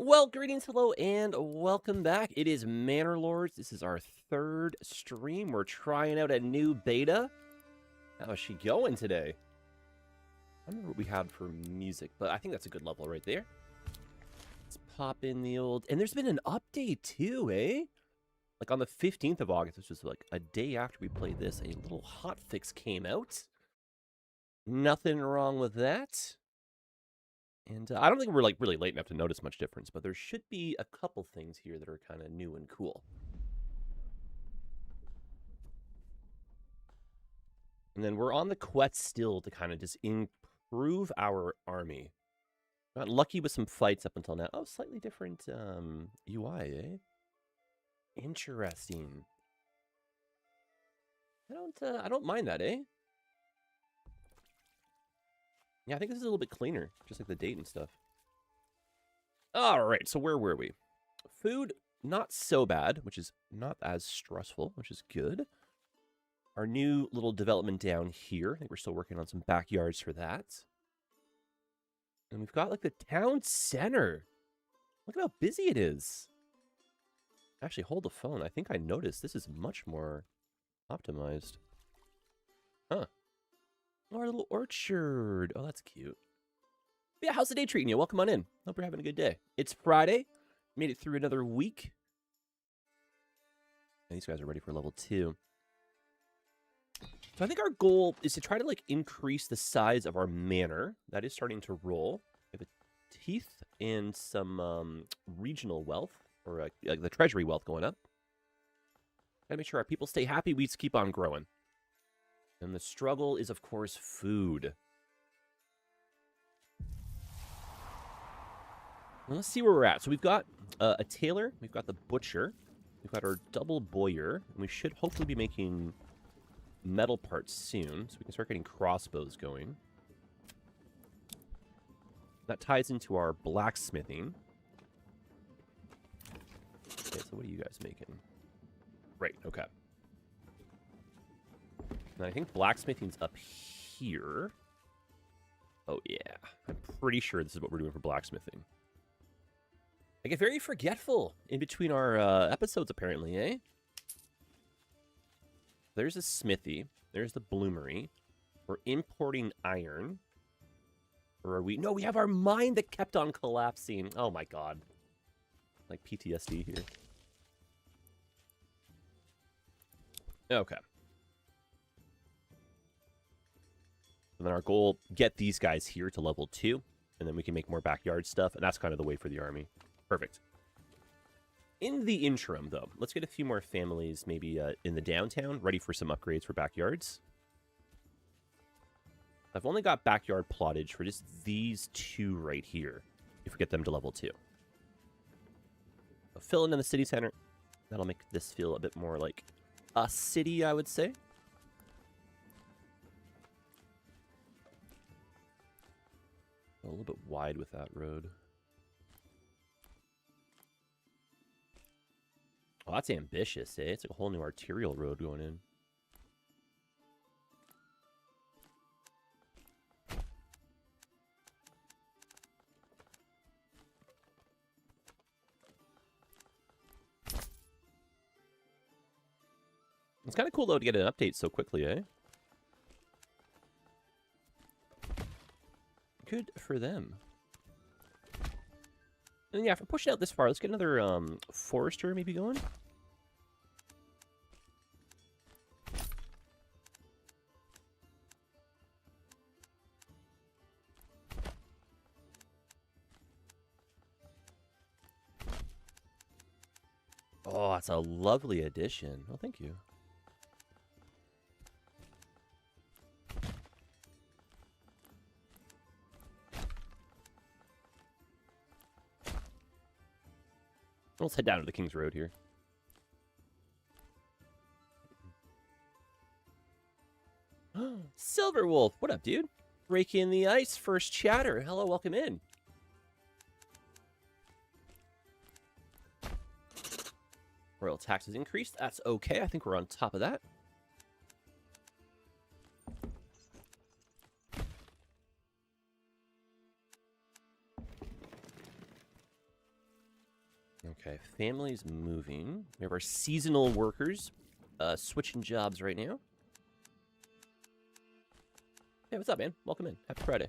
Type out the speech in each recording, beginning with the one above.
Well, greetings, hello, and welcome back. It is Manor Lords. This is our third stream. We're trying out a new beta. How is she going today? I don't remember what we had for music, but I think that's a good level right there. Let's pop in the old... And there's been an update too, eh? Like on the 15th of August, which was like a day after we played this, a little hotfix came out. Nothing wrong with that. And I don't think we're like really late enough to notice much difference, but there should be a couple things here that are kind of new and cool. And then we're on the quest still to kind of just improve our army. Got lucky with some fights up until now. Oh, slightly different UI, eh? Interesting. I don't mind that, eh? Yeah, I think this is a little bit cleaner, just like the date and stuff. All right, so where were we? Food, not so bad, which is not as stressful, which is good. Our new little development down here. I think we're still working on some backyards for that. And we've got like the town center. Look at how busy it is. Actually, hold the phone. I think I noticed this is much more optimized. Huh. Oh, our little orchard. Oh, that's cute. But yeah, how's the day treating you? Welcome on in. Hope you're having a good day. It's Friday. Made it through another week. And these guys are ready for level 2. So I think our goal is to try to like increase the size of our manor. That is starting to roll. We have a teeth and some regional wealth, or like the treasury wealth going up. Gotta make sure our people stay happy. We just keep on growing. And the struggle is, of course, food. Well, let's see where we're at. So we've got a tailor, we've got the butcher, we've got our double bowyer, and we should hopefully be making metal parts soon, so we can start getting crossbows going. That ties into our blacksmithing. Okay, so what are you guys making? Right, okay. And I think blacksmithing's up here. Oh, yeah. I'm pretty sure this is what we're doing for blacksmithing. I get very forgetful in between our episodes, apparently, eh? There's a smithy. There's the bloomery. We're importing iron. Or are we? No, we have our mine that kept on collapsing. Oh, my God. Like PTSD here. Okay. And then our goal, get these guys here to level 2, and then we can make more backyard stuff, and that's kind of the way for the army. Perfect. In the interim, though, let's get a few more families maybe in the downtown, ready for some upgrades for backyards. I've only got backyard plottage for just these 2 right here, if we get them to level 2. So fill in the city center. That'll make this feel a bit more like a city, I would say. A little bit wide with that road. Oh, that's ambitious, eh? It's like a whole new arterial road going in. It's kind of cool, though, to get an update so quickly, eh? Good for them. And yeah, if we're pushing out this far, let's get another forester maybe going. Oh, that's a lovely addition. Oh, thank you. Let's head down to the King's Road here. Silver Wolf, what up, dude? Breaking the ice, first chatter. Hello, welcome in. Royal taxes increased. That's okay. I think we're on top of that. Okay, families moving. We have our seasonal workers switching jobs right now. Hey, what's up, man? Welcome in. Happy Friday.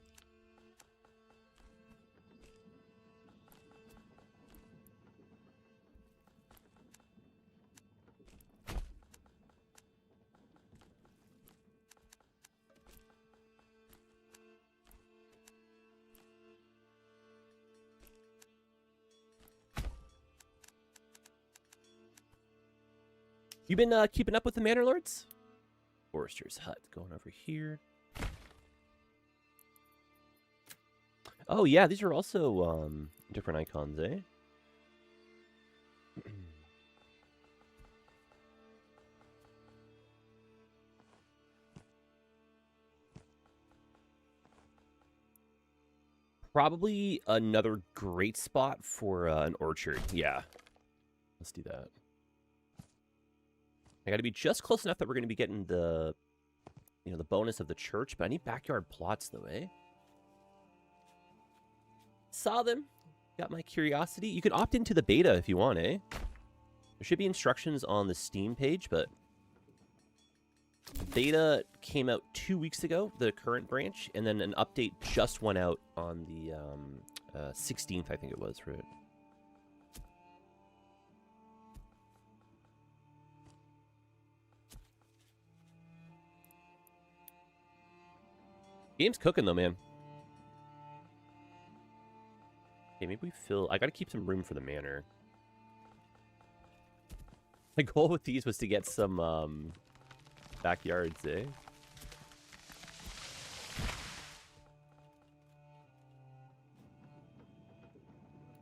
You been keeping up with the Manor Lords? Forester's Hut going over here. Oh, yeah, these are also different icons, eh? Probably another great spot for an orchard. Yeah, let's do that. I got to be just close enough that we're going to be getting the, you know, the bonus of the church, but I need backyard plots though, eh? Saw them. Got my curiosity. You can opt into the beta if you want, eh? There should be instructions on the Steam page, but beta came out 2 weeks ago, the current branch, and then an update just went out on the 16th, I think it was, for it. Game's cooking, though, man. Okay, maybe we fill... I gotta keep some room for the manor. My goal with these was to get some backyards, eh?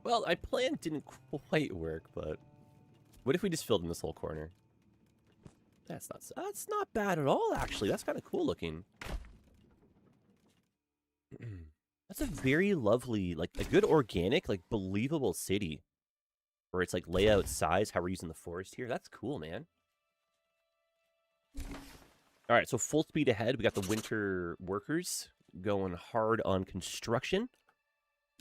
Well, my plan didn't quite work, but... What if we just filled in this whole corner? That's not bad at all, actually. That's kind of cool looking. That's a very lovely, like, a good organic, like, believable city. Where it's, like, layout, size, how we're using the forest here. That's cool, man. Alright, so full speed ahead. We got the winter workers going hard on construction.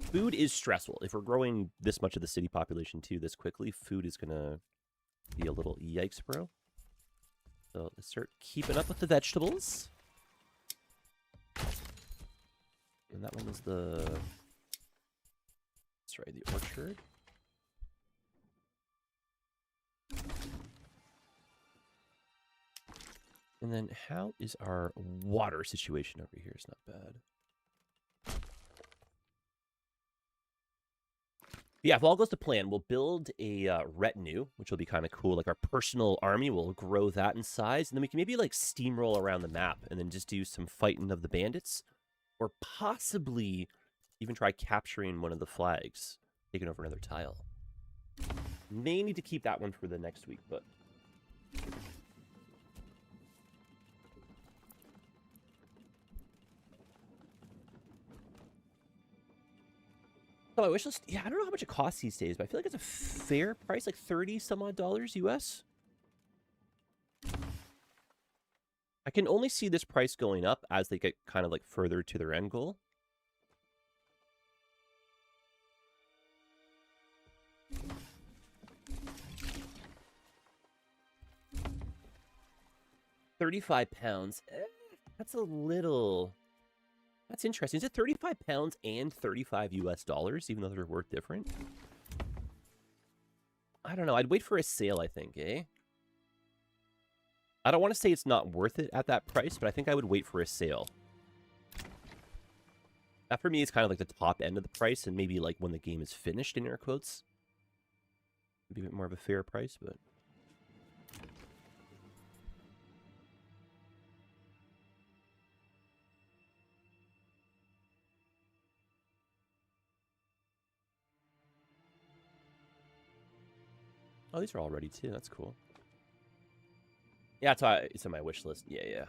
Food is stressful. If we're growing this much of the city population, too, this quickly, food is gonna be a little yikes, bro. So let's start keeping up with the vegetables. And that one was the... That's right, the orchard. And then how is our water situation over here? It's not bad. Yeah, if all goes to plan, we'll build a retinue, which will be kind of cool. Like our personal army, we'll grow that in size. And then we can maybe like steamroll around the map and then just do some fighting of the bandits. Or possibly even try capturing one of the flags, taking over another tile. May need to keep that one for the next week, but... Oh, I wish list. Yeah, I don't know how much it costs these days, but I feel like it's a fair price, like 30 some odd dollars US. I can only see this price going up as they get kind of like further to their end goal. 35 pounds. That's a little... That's interesting. Is it 35 pounds and 35 US dollars, even though they're worth different? I don't know. I'd wait for a sale, I think, eh? I don't want to say it's not worth it at that price, but I think I would wait for a sale. That for me is kind of like the top end of the price, and maybe like when the game is finished, in air quotes. Maybe a bit more of a fair price, but... Oh, these are all ready too. That's cool. Yeah, it's on my wish list. Yeah, yeah.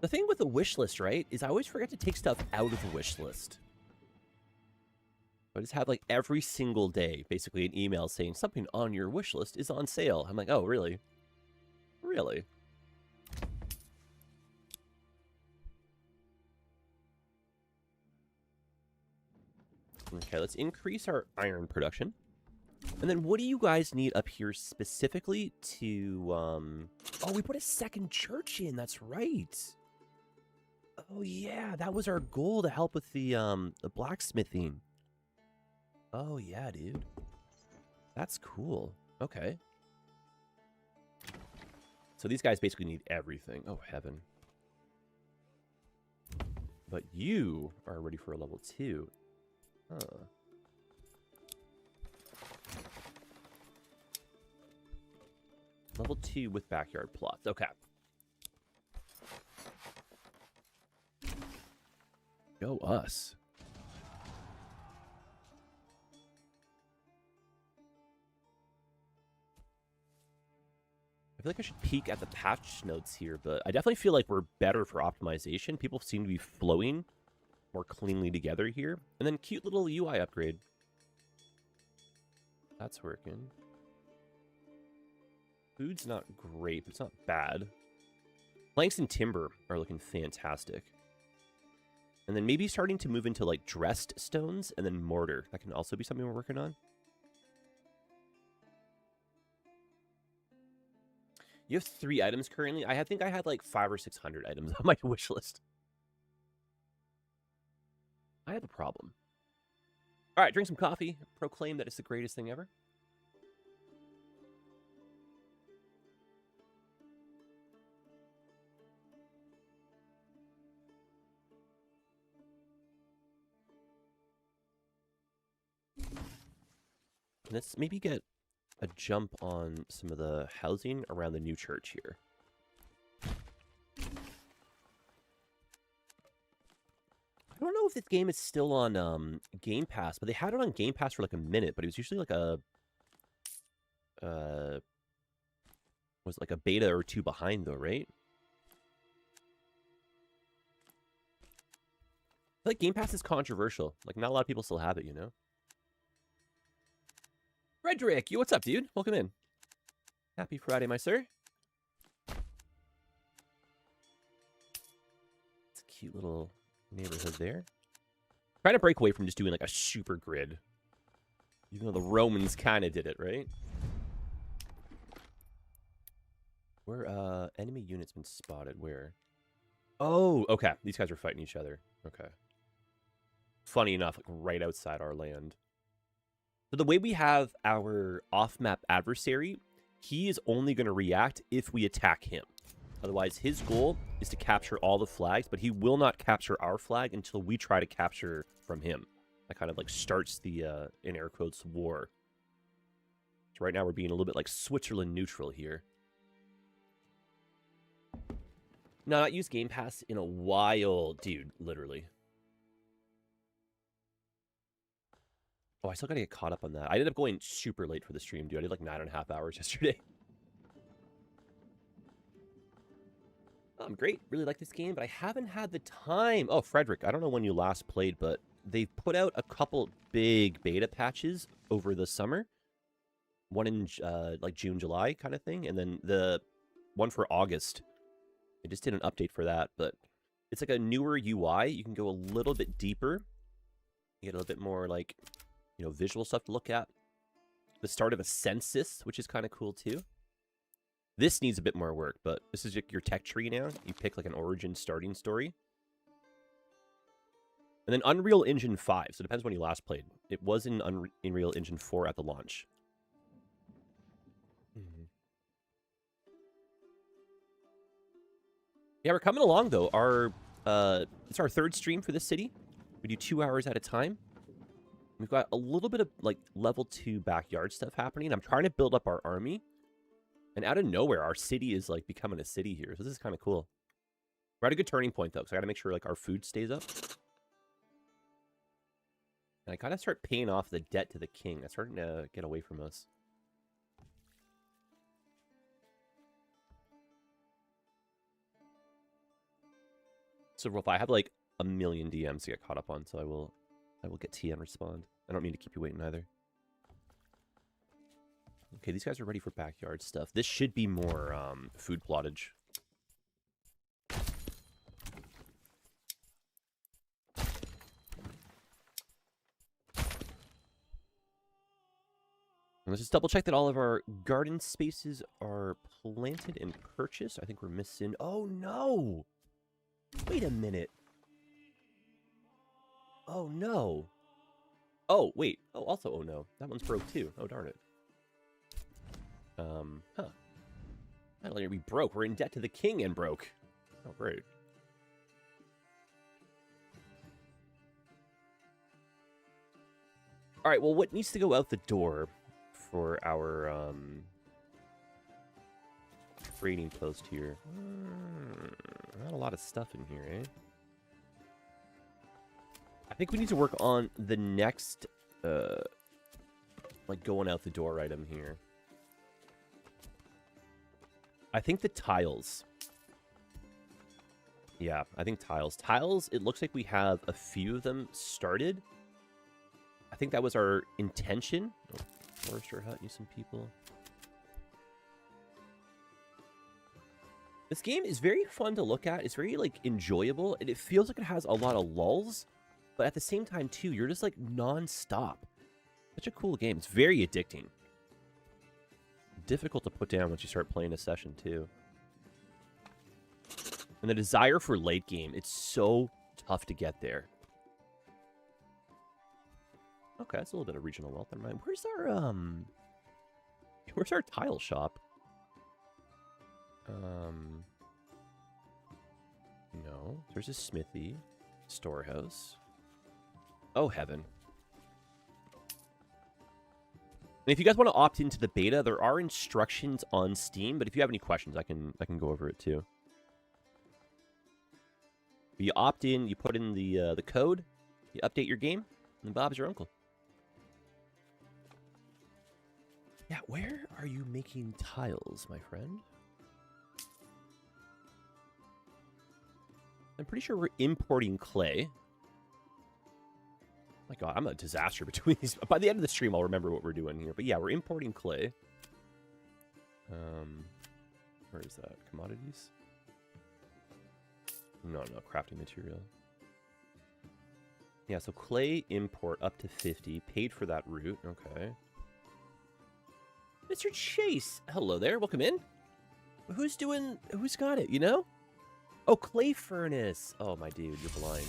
The thing with the wish list, right, is I always forget to take stuff out of the wish list. I just have like every single day, basically, an email saying something on your wish list is on sale. I'm like, oh, really? Really? Okay, let's increase our iron production. And then what do you guys need up here specifically to, Oh, we put a second church in. That's right. Oh, yeah. That was our goal to help with the blacksmithing. Oh, yeah, dude. That's cool. Okay. So these guys basically need everything. Oh, heaven. But you are ready for a level 2. Huh. Level 2 with backyard plots. Okay. Go us. I feel like I should peek at the patch notes here, but I definitely feel like we're better for optimization. People seem to be flowing more cleanly together here. And then cute little UI upgrade. That's working. Food's not great, but it's not bad. Planks and timber are looking fantastic. And then maybe starting to move into like dressed stones and then mortar. That can also be something we're working on. You have 3 items currently. I think I had like 500 or 600 items on my wish list. I have a problem. All right, drink some coffee. Proclaim that it's the greatest thing ever. Let's maybe get a jump on some of the housing around the new church here. I don't know if this game is still on Game Pass, but they had it on Game Pass for like a minute, but it was usually like a was like a beta or 2 behind though, right? I feel like Game Pass is controversial. Like not a lot of people still have it, you know? Frederick, what's up, dude? Welcome in. Happy Friday, my sir. It's a cute little neighborhood there. Trying to break away from just doing like a super grid. Even though the Romans kind of did it, right? Where, enemy units been spotted. Where? Oh, okay. These guys are fighting each other. Okay. Funny enough, like right outside our land. So the way we have our off-map adversary, he is only going to react if we attack him. Otherwise, his goal is to capture all the flags, but he will not capture our flag until we try to capture from him. That kind of like starts the, in air quotes, war. So right now we're being a little bit like Switzerland neutral here. No, not used Game Pass in a while, dude, literally. Oh, I still gotta get caught up on that. I ended up going super late for the stream, dude. I did like 9.5 hours yesterday. Great. Really like this game, but I haven't had the time. Oh, Frederick, I don't know when you last played, but they've put out a couple big beta patches over the summer. One in like June, July kind of thing, and then the one for August. They just did an update for that, but it's like a newer UI. You can go a little bit deeper. You get a little bit more like, you know, visual stuff to look at. The start of a census, which is kind of cool too. This needs a bit more work, but this is your tech tree now. You pick like an origin starting story. And then Unreal Engine 5. So it depends when you last played. It was in Unreal Engine 4 at the launch. Yeah, we're coming along, though. It's our third stream for this city. We do 2 hours at a time. We've got a little bit of, like, level 2 backyard stuff happening. I'm trying to build up our army. And out of nowhere, our city is, like, becoming a city here. So this is kind of cool. We're at a good turning point, though. So I got to make sure, like, our food stays up. And I got to start paying off the debt to the king. That's starting to get away from us. So if I have like a million DMs to get caught up on, so I will get TM and respond. I don't mean to keep you waiting either. Okay, these guys are ready for backyard stuff. This should be more food plottage. And let's just double check that all of our garden spaces are planted and purchased. I think we're missing... Oh, no! Wait a minute. Oh, no. Oh, wait. Oh, also, oh, no. That one's broke, too. Oh, darn it. Huh. Not only are we broke, we're in debt to the king and broke. Oh, great. All right, well, what needs to go out the door for our trading post here? Not a lot of stuff in here, eh? I think we need to work on the next, like, going out the door item here. I think the tiles. Yeah, I think tiles. Tiles, it looks like we have a few of them started. I think that was our intention. Oh, forester hut, need some people. This game is very fun to look at. It's very, like, enjoyable. And it feels like it has a lot of lulls. But at the same time, too, you're just, like, non-stop. Such a cool game. It's very addicting. Difficult to put down once you start playing a session, too. And the desire for late game, it's so tough to get there. Okay, that's a little bit of regional wealth. Never mind. Where's our tile shop? No. There's a smithy. Storehouse. Oh, heaven. And if you guys want to opt into the beta, there are instructions on Steam, but if you have any questions, I can go over it too. You opt in, you put in the code, you update your game, and Bob's your uncle. Yeah, where are you making tiles, my friend? I'm pretty sure we're importing clay. My God, I'm a disaster between these. By the end of the stream, I'll remember what we're doing here. But yeah, we're importing clay. Where is that? Commodities? No, crafting material. Yeah, so clay import up to 50. Paid for that route. Okay. Mr. Chase! Hello there, welcome in. Who's got it, you know? Oh, clay furnace. Oh, my dude, you're blind.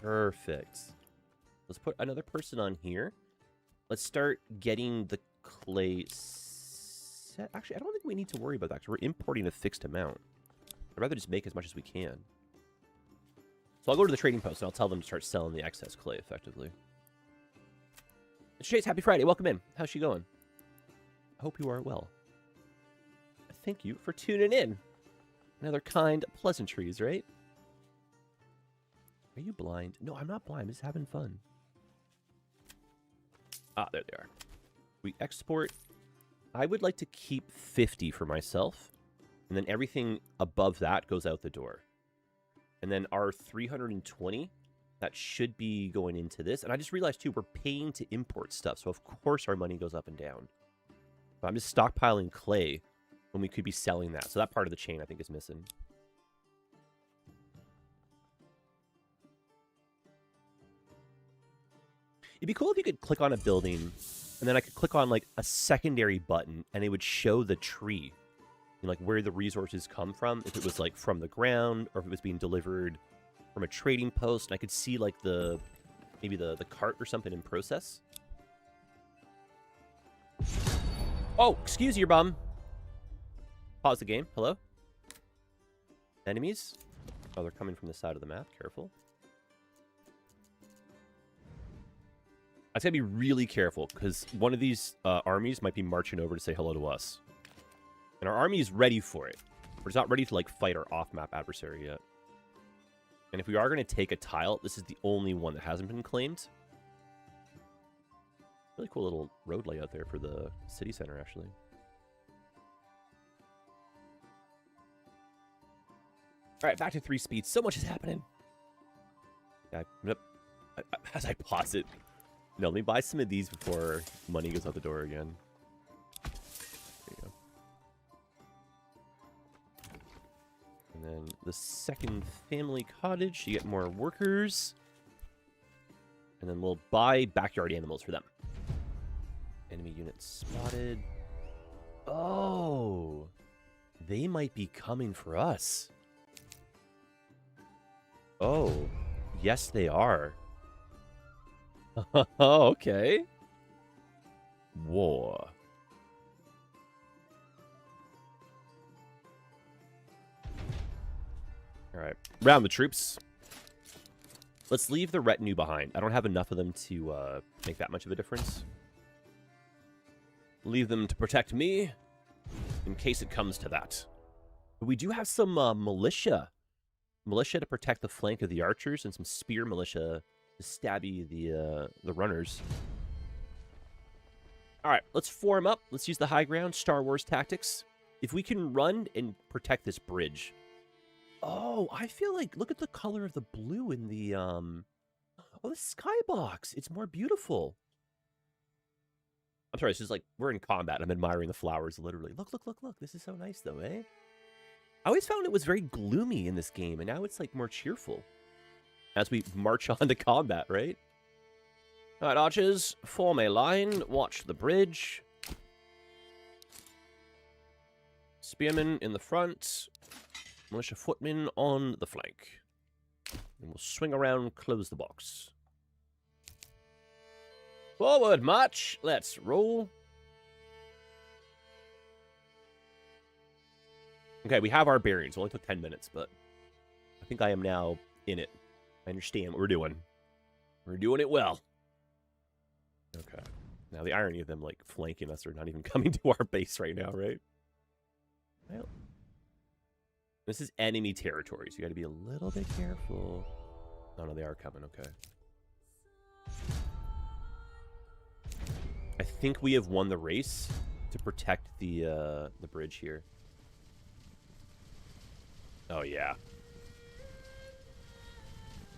Perfect. Let's put another person on here. Let's start getting the clay set. Actually, I don't think we need to worry about that because we're importing a fixed amount. I'd rather just make as much as we can. So I'll go to the trading post and I'll tell them to start selling the excess clay effectively. Mr. Chase, happy Friday. Welcome in. How's she going? I hope you are well. Thank you for tuning in. Another kind pleasantries, right? Are you blind? No, I'm not blind. I'm just having fun. Ah, there they are. We export. I would like to keep 50 for myself. And then everything above that goes out the door. And then our 320, that should be going into this. And I just realized, too, we're paying to import stuff. So, of course, our money goes up and down. But I'm just stockpiling clay when we could be selling that. So that part of the chain, I think, is missing. It'd be cool if you could click on a building and And then I could click on, like, a secondary button, and it would show the tree. And, like, where the resources come from. If it was, like, from the ground, or if it was being delivered from a trading post. And I could see, like, maybe the cart or something in process. Oh, excuse your bum. Pause the game. Hello? Enemies? Oh, they're coming from the side of the map. Careful. I gotta be really careful, because one of these armies might be marching over to say hello to us. And our army is ready for it. We're just not ready to, like, fight our off-map adversary yet. And if we are going to take a tile, this is the only one that hasn't been claimed. Really cool little road layout there for the city center, actually. Alright, back to 3 speeds. So much is happening. Yeah, as I pause it. No, let me buy some of these before money goes out the door again. There you go. And then the second family cottage, you get more workers. And then we'll buy backyard animals for them. Enemy units spotted. Oh! They might be coming for us. Oh. Yes, they are. Oh, okay. War. Alright. Round the troops. Let's leave the retinue behind. I don't have enough of them to make that much of a difference. Leave them to protect me, in case it comes to that. But we do have some militia. Militia to protect the flank of the archers, and some spear militia to stabby the runners. Alright, let's form up. Let's use the high ground, Star Wars tactics. If we can run and protect this bridge. Oh, I feel like, look at the color of the blue in the, oh, the skybox. It's more beautiful. I'm sorry, it's just like, we're in combat. I'm admiring the flowers, literally. Look, look, look, look. This is so nice, though, eh? I always found it was very gloomy in this game, and now it's, like, more cheerful. As we march on to combat, right? Alright, archers, form a line. Watch the bridge. Spearmen in the front. Militia footmen on the flank. And we'll swing around, close the box. Forward march. Let's roll. Okay, we have our bearings. It only took 10 minutes, but I think I am now in it. I understand what we're doing. We're doing it well. Okay. Now, the irony of them, like, flanking us or not even coming to our base right now, right? Well, this is enemy territory, so you got to be a little bit careful. Oh, no, they are coming. Okay. I think we have won the race to protect the bridge here. Oh, yeah.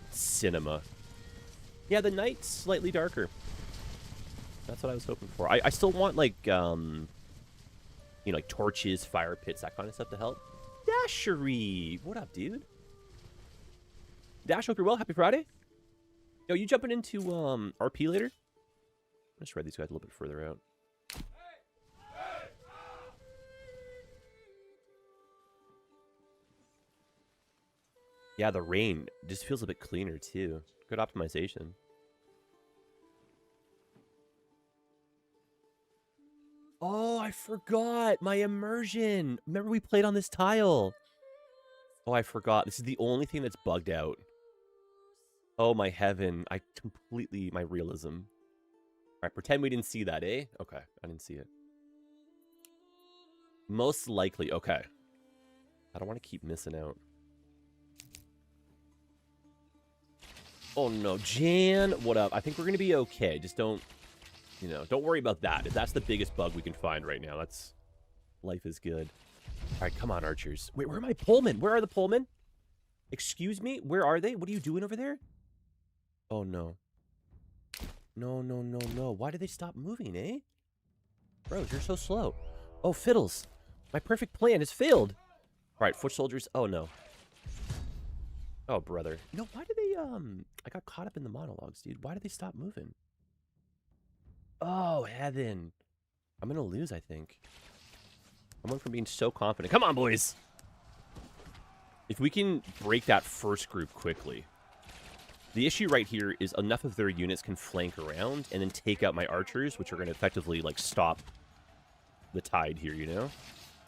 Cinema. Yeah, the night's slightly darker. That's what I was hoping for. I still want, like, you know, like torches, fire pits, that kind of stuff to help. Dashery! What up, dude? Dash, hope you're well. Happy Friday. Yo, you jumping into RP later? Let's read these guys a little bit further out. Yeah, the rain just feels a bit cleaner, too. Good optimization. Oh, I forgot my immersion. Remember we played on this tile. Oh, I forgot. This is the only thing that's bugged out. Oh, my heaven. My realism. All right, pretend we didn't see that, eh? Okay, I didn't see it. Most likely. Okay. I don't want to keep missing out. Oh, no. Jan, what up? I think we're going to be okay. Just don't, you know, don't worry about that. If that's the biggest bug we can find right now, that's... Life is good. All right, come on, archers. Wait, where are my Pullmen? Where are the Pullmen? Excuse me? Where are they? What are you doing over there? Oh, no. No, no, no, no. Why did they stop moving, eh? Bros, you're so slow. Oh, fiddles. My perfect plan has failed. All right, foot soldiers. Oh, no. Oh, brother. No, why did they, I got caught up in the monologues, dude. Why did they stop moving? Oh, heaven. I'm going to lose, I think. I went from being so confident. Come on, boys. If we can break that first group quickly. The issue right here is enough of their units can flank around and then take out my archers, which are going to effectively, like, stop the tide here, you know?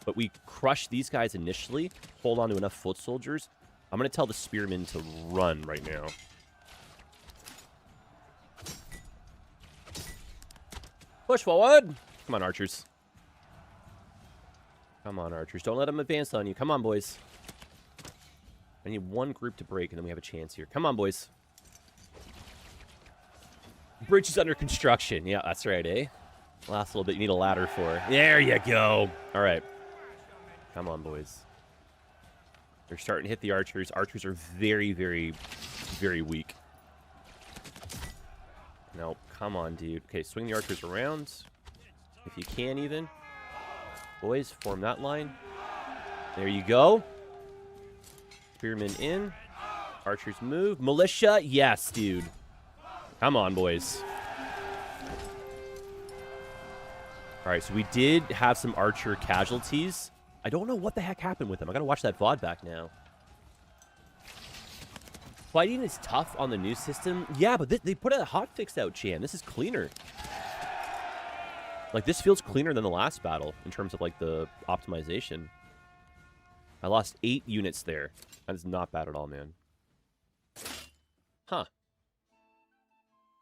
But we crush these guys initially, hold on to enough foot soldiers. I'm going to tell the spearmen to run right now. Push forward! Come on, archers. Come on, archers. Don't let them advance on you. Come on, boys. I need one group to break, and then we have a chance here. Come on, boys. Bridge is under construction. Yeah, that's right, eh? Last little bit you need a ladder for. There you go. All right. Come on, boys. They're starting to hit the archers. Archers are very, very, very weak. No, come on, dude. Okay, swing the archers around. If you can, even. Boys, form that line. There you go. Spearmen in. Archers move. Militia, yes, dude. Come on, boys. All right, so we did have some archer casualties. I don't know what the heck happened with them. I gotta watch that VOD back now. Fighting is tough on the new system. Yeah, but they put a hotfix out, Chan. This is cleaner. Like, this feels cleaner than the last battle in terms of, like, the optimization. I lost 8 units there. That is not bad at all, man. Huh.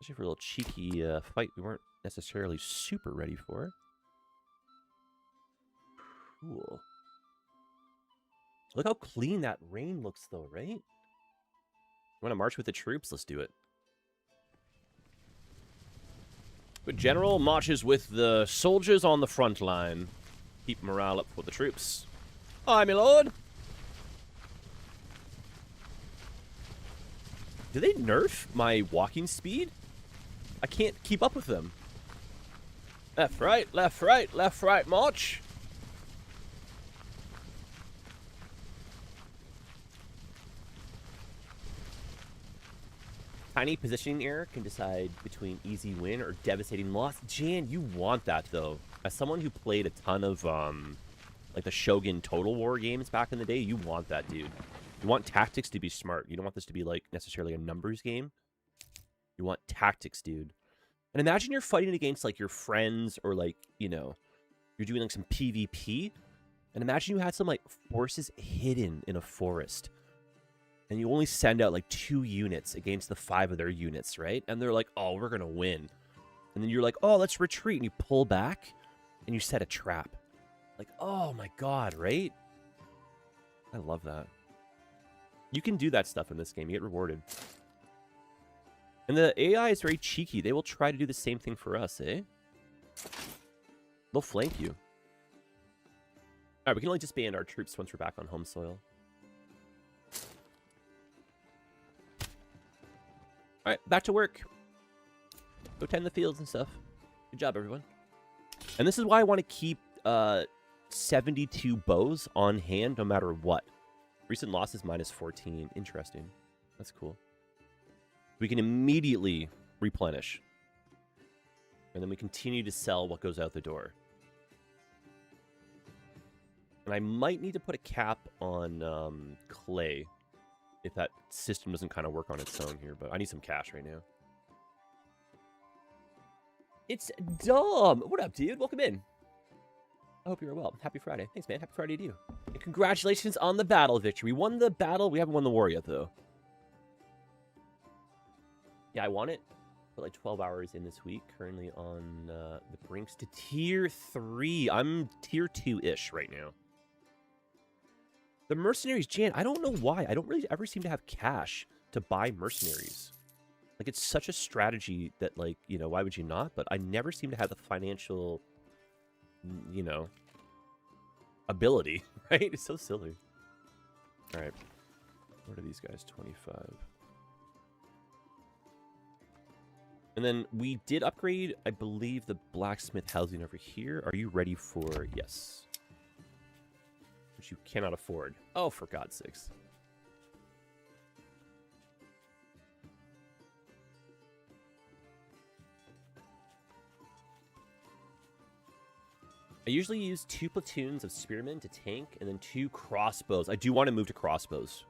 Especially for a little cheeky fight we weren't necessarily super ready for. Cool. Look how clean that rain looks, though, right? You want to march with the troops? Let's do it. But General marches with the soldiers on the front line. Keep morale up for the troops. Aye, my lord. Do they nerf my walking speed? I can't keep up with them. Left, right, left, right, left, right, march. Tiny positioning error can decide between easy win or devastating loss. Jan, you want that, though. As someone who played a ton of, like, the Shogun Total War games back in the day, you want that, dude. You want tactics to be smart. You don't want this to be, like, necessarily a numbers game. You want tactics, dude. And imagine you're fighting against, like, your friends or, like, you know, you're doing, like, some PvP. And imagine you had some, like, forces hidden in a forest. And you only send out, like, 2 units against the 5 of their units, right? And they're like, oh, we're going to win. And then you're like, oh, let's retreat. And you pull back, and you set a trap. Like, oh, my God, right? I love that. You can do that stuff in this game. You get rewarded. And the AI is very cheeky. They will try to do the same thing for us, eh? They'll flank you. All right, we can only disband our troops once we're back on home soil. All right, back to work. Go tend the fields and stuff. Good job, everyone. And this is why I want to keep 72 bows on hand no matter what. Recent losses -14. Interesting. That's cool. We can immediately replenish. And then we continue to sell what goes out the door. And I might need to put a cap on clay if that system doesn't kind of work on its own here, but I need some cash right now. It's Dom! What up, dude? Welcome in. I hope you're well. Happy Friday. Thanks, man. Happy Friday to you. And congratulations on the battle victory. We won the battle. We haven't won the war yet, though. Yeah, I won it for like 12 hours in this week. Currently on the brinks to Tier 3. I'm Tier 2-ish right now. The mercenaries, Jan, I don't know why. I don't really ever seem to have cash to buy mercenaries. Like, it's such a strategy that, like, you know, why would you not? But I never seem to have the financial, you know, ability, right? It's so silly. All right. What are these guys? 25. And then we did upgrade, I believe, the blacksmith housing over here. Are you ready for... Yes. Which you cannot afford. Oh, for God's sakes. I usually use 2 platoons of spearmen to tank, and then 2 crossbows. I do want to move to crossbows.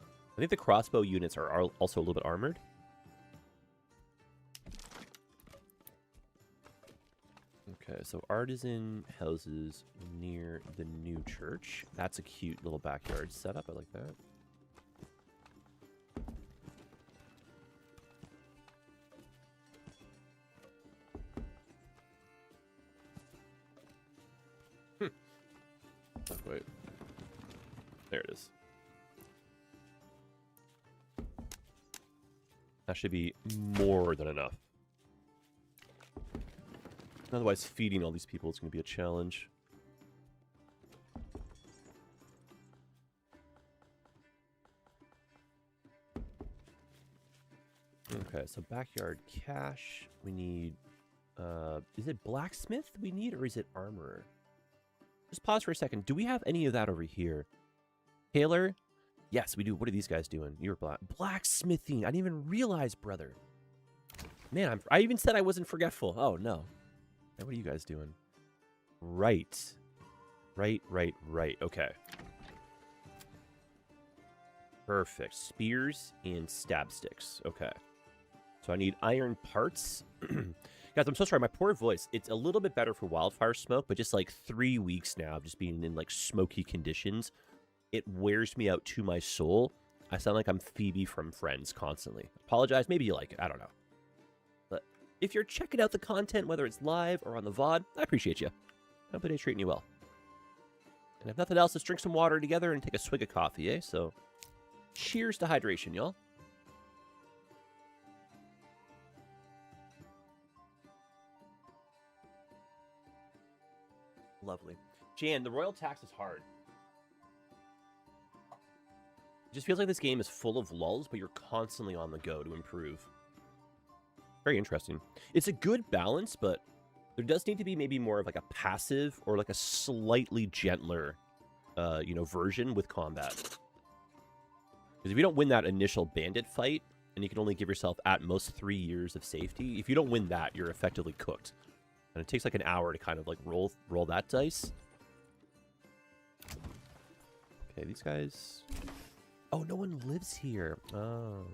I think the crossbow units are also a little bit armored. Okay, so artisan houses near the new church. That's a cute little backyard setup. I like that. Oh, wait. There it is. That should be more than enough. Otherwise, feeding all these people is going to be a challenge. Okay, so backyard cache. We need... is it blacksmith we need, or is it armorer? Just pause for a second. Do we have any of that over here? Taylor? Yes, we do. What are these guys doing? You're blacksmithing. I didn't even realize, brother. Man, I even said I wasn't forgetful. Oh, no. Hey, what are you guys doing? Right. Right. Okay. Perfect. Spears and stab sticks. Okay. So I need iron parts. Guys, I'm so sorry. My poor voice. It's a little bit better for wildfire smoke, but just like 3 weeks now of just being in like smoky conditions, it wears me out to my soul. I sound like I'm Phoebe from Friends constantly. Apologize. Maybe you like it. I don't know. But if you're checking out the content, whether it's live or on the VOD, I appreciate you. I hope today's treating you well. And if nothing else, let's drink some water together and take a swig of coffee, eh? So, cheers to hydration, y'all. Lovely. Jan, the royal tax is hard. It just feels like this game is full of lulls, but you're constantly on the go to improve. Very interesting. It's a good balance, but there does need to be maybe more of like a passive or like a slightly gentler, version with combat. Because if you don't win that initial bandit fight, and you can only give yourself at most 3 years of safety, if you don't win that, you're effectively cooked. And it takes like an hour to kind of like roll that dice. Okay, these guys... Oh, no one lives here. Oh.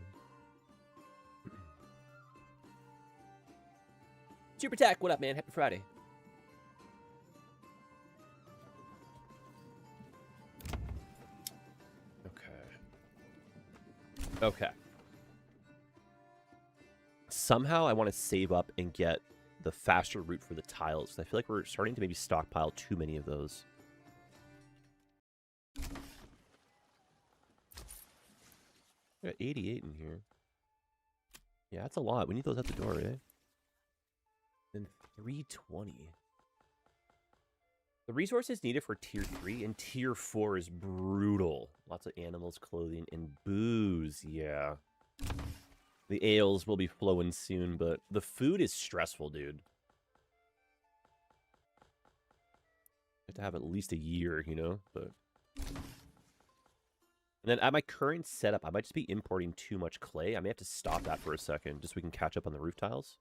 Super Tech, what up, man? Happy Friday. Okay. Somehow I want to save up and get the faster route for the tiles. I feel like we're starting to maybe stockpile too many of those. We got 88 in here. Yeah, that's a lot. We need those at the door, eh? Then 320. The resources needed for tier 3 and tier 4 is brutal. Lots of animals, clothing, and booze. Yeah. The ales will be flowing soon, but the food is stressful, dude. You have to have at least a year, you know? But... And then at my current setup, I might just be importing too much clay. I may have to stop that for a second, just so we can catch up on the roof tiles.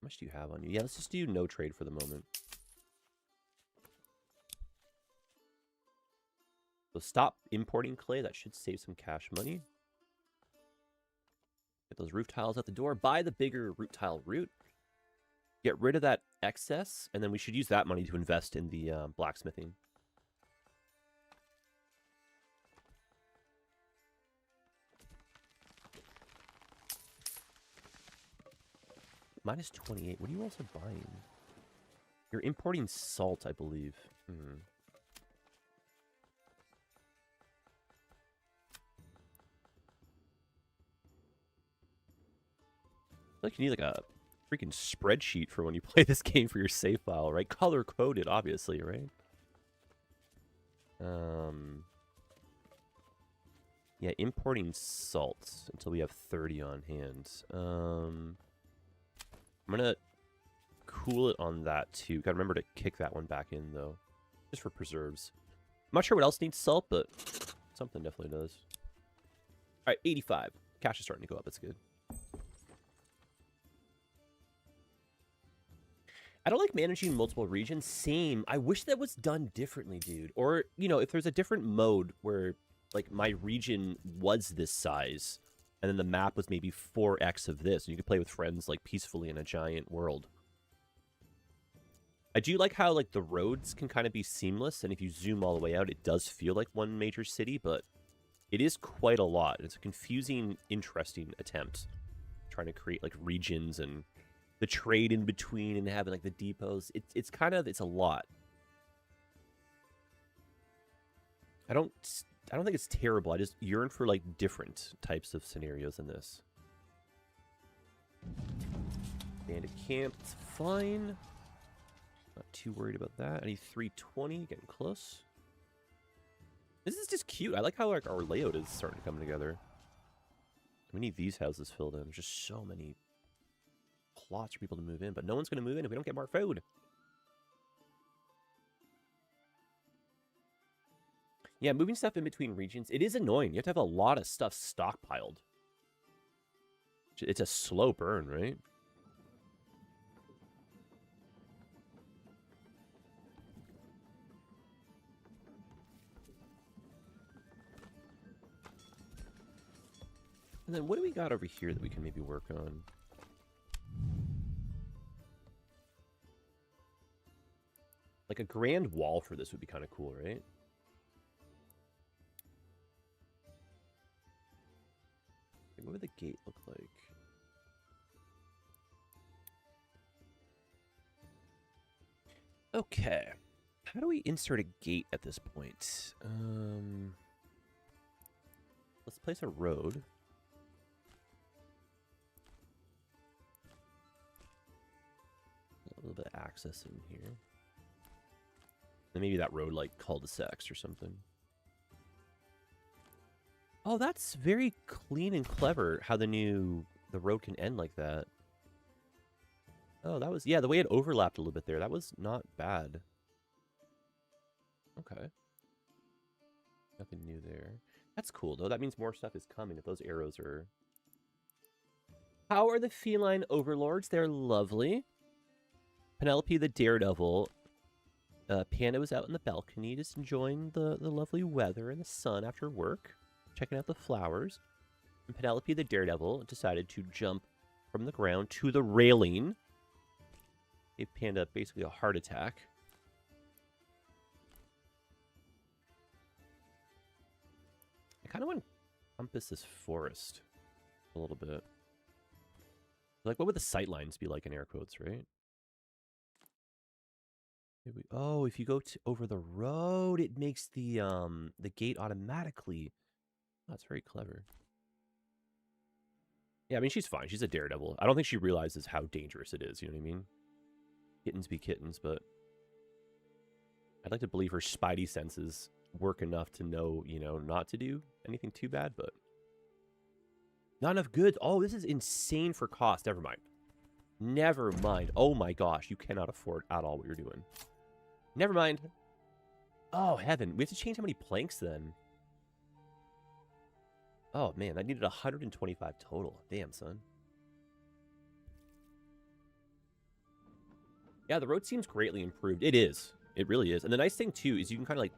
How much do you have on you? Yeah, let's just do no trade for the moment. So stop importing clay. That should save some cash money. Get those roof tiles at the door. Buy the bigger root tile route. Get rid of that excess, and then we should use that money to invest in the blacksmithing. Minus 28. What are you also buying? You're importing salt, I believe. I feel like you need like a freaking spreadsheet for when you play this game for your save file, right? Color coded, obviously, right? Yeah, importing salt until we have 30 on hand. I'm gonna cool it on that too. Gotta remember to kick that one back in though, just for preserves. I'm not sure what else needs salt, but something definitely does. All right, 85. Cash is starting to go up. That's good. I don't like managing multiple regions. Same. I wish that was done differently, dude. Or, you know, if there's a different mode where, like, my region was this size, and then the map was maybe 4x of this, and you could play with friends, like, peacefully in a giant world. I do like how, like, the roads can kind of be seamless, and if you zoom all the way out, it does feel like one major city, but it is quite a lot. It's a confusing, interesting attempt, trying to create, like, regions and the trade in between and having, like, the depots. It's kind of, it's a lot. I don't think it's terrible. I just yearn for, like, different types of scenarios in this. Bandit camp, it's fine. Not too worried about that. I need 320, getting close. This is just cute. I like how, like, our layout is starting to come together. We need these houses filled in. There's just so many plots for people to move in, but no one's going to move in if we don't get more food. Yeah, moving stuff in between regions, it is annoying. You have to have a lot of stuff stockpiled. It's a slow burn, right? And then what do we got over here that we can maybe work on? Like a grand wall for this would be kind of cool, right? What would the gate look like? Okay. How do we insert a gate at this point? Let's place a road. A little bit of access in here. And maybe that road, like, cul-de-sacs or something. Oh, that's very clean and clever how the road can end like that. Oh, that was, yeah, the way it overlapped a little bit there. That was not bad. Okay. Nothing new there. That's cool, though. That means more stuff is coming if those arrows are... How are the feline overlords? They're lovely. Penelope the Daredevil. Panda was out in the balcony just enjoying the lovely weather and the sun after work. Checking out the flowers. And Penelope the Daredevil decided to jump from the ground to the railing. Gave Panda basically a heart attack. I kind of want to encompass this forest a little bit. Like, what would the sight lines be like in air quotes, right? Maybe, oh, if you go over the road, it makes the gate automatically. Oh, that's very clever. Yeah, I mean, she's fine. She's a daredevil. I don't think she realizes how dangerous it is, you know what I mean? Kittens be kittens, but I'd like to believe her spidey senses work enough to know, you know, not to do anything too bad, but... Not enough goods. Oh, this is insane for cost. Never mind. Never mind. Oh my gosh, you cannot afford at all what you're doing. Never mind. Oh, heaven. We have to change how many planks then. Oh, man, I needed 125 total. Damn, son. Yeah, the road seems greatly improved. It is. It really is. And the nice thing, too, is you can kind of, like,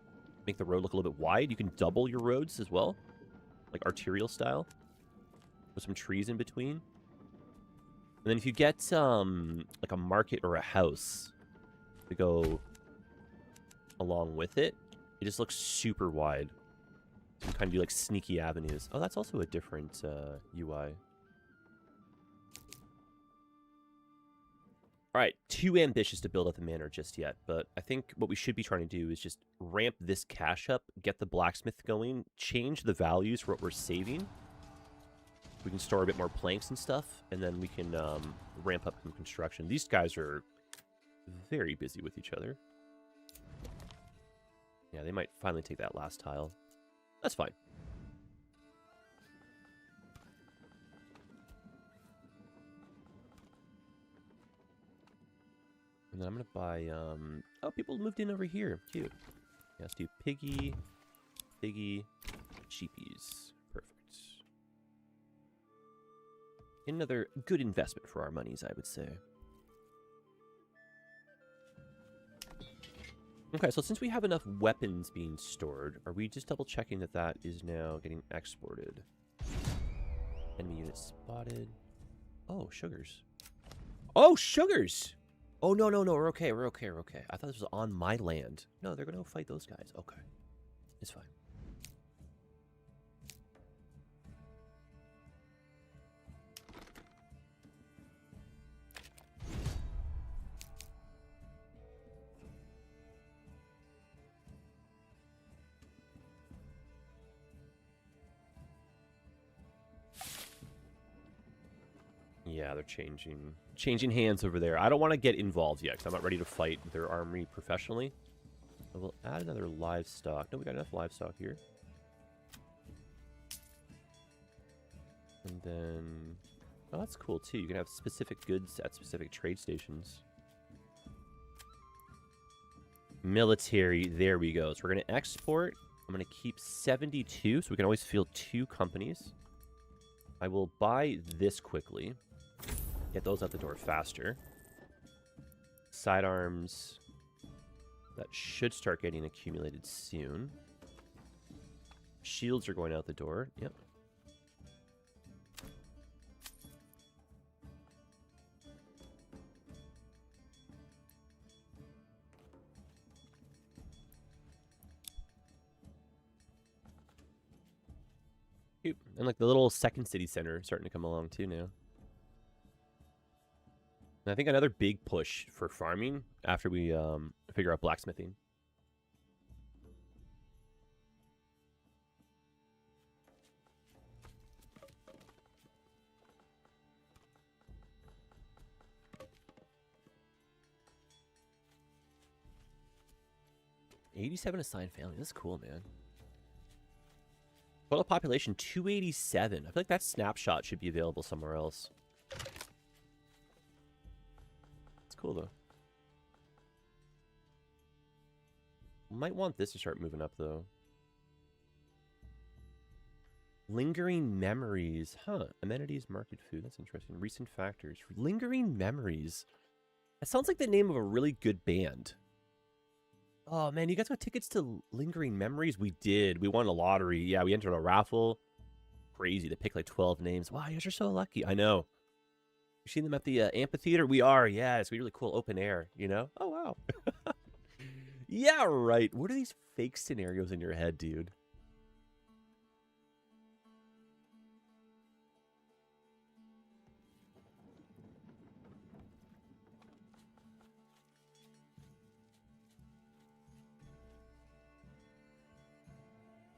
make the road look a little bit wide. You can double your roads as well. Like, arterial style. With some trees in between. And then if you get, like, a market or a house to go along with it, it just looks super wide. So you kind of do, like, sneaky avenues. Oh, that's also a different UI. Alright, too ambitious to build up the manor just yet, but I think what we should be trying to do is just ramp this cash up, get the blacksmith going, change the values for what we're saving. We can store a bit more planks and stuff, and then we can ramp up some construction. These guys are very busy with each other. Yeah, they might finally take that last tile. That's fine. And then I'm going to buy... Oh, people moved in over here. Cute. Yeah, let's do piggy, piggy, sheepies. Perfect. Another good investment for our monies, I would say. Okay, so since we have enough weapons being stored, are we just double checking that that is now getting exported? Enemy unit spotted. Oh, sugars. Oh, sugars! Oh, no, no, no, we're okay, we're okay, we're okay. I thought this was on my land. No, they're gonna fight those guys. Okay. It's fine. Yeah, they're changing hands over there. I don't want to get involved yet because I'm not ready to fight their army professionally. I will add another livestock. No, we got enough livestock here. And then... Oh, that's cool, too. You can have specific goods at specific trade stations. Military. There we go. So we're going to export. I'm going to keep 72, so we can always field 2 companies. I will buy this quickly. Get those out the door faster. Sidearms. That should start getting accumulated soon. Shields are going out the door. Yep. Cute. And like the little second city center starting to come along too now. And I think another big push for farming after we figure out blacksmithing. $87 assigned family. That's cool, man. Total population 287. I feel like that snapshot should be available somewhere else. It's cool though. Might want this to start moving up though. Lingering memories. Huh. Amenities, market food. That's interesting. Recent factors. Lingering memories. That sounds like the name of a really good band. Oh, man. You guys got tickets to Lingering Memories? We did. We won a lottery. Yeah, we entered a raffle. Crazy. They picked like 12 names. Wow, you guys are so lucky. I know. You seen them at the amphitheater? We are. Yeah, it's really cool. Open air, you know? Oh, wow. Yeah, right. What are these fake scenarios in your head, dude?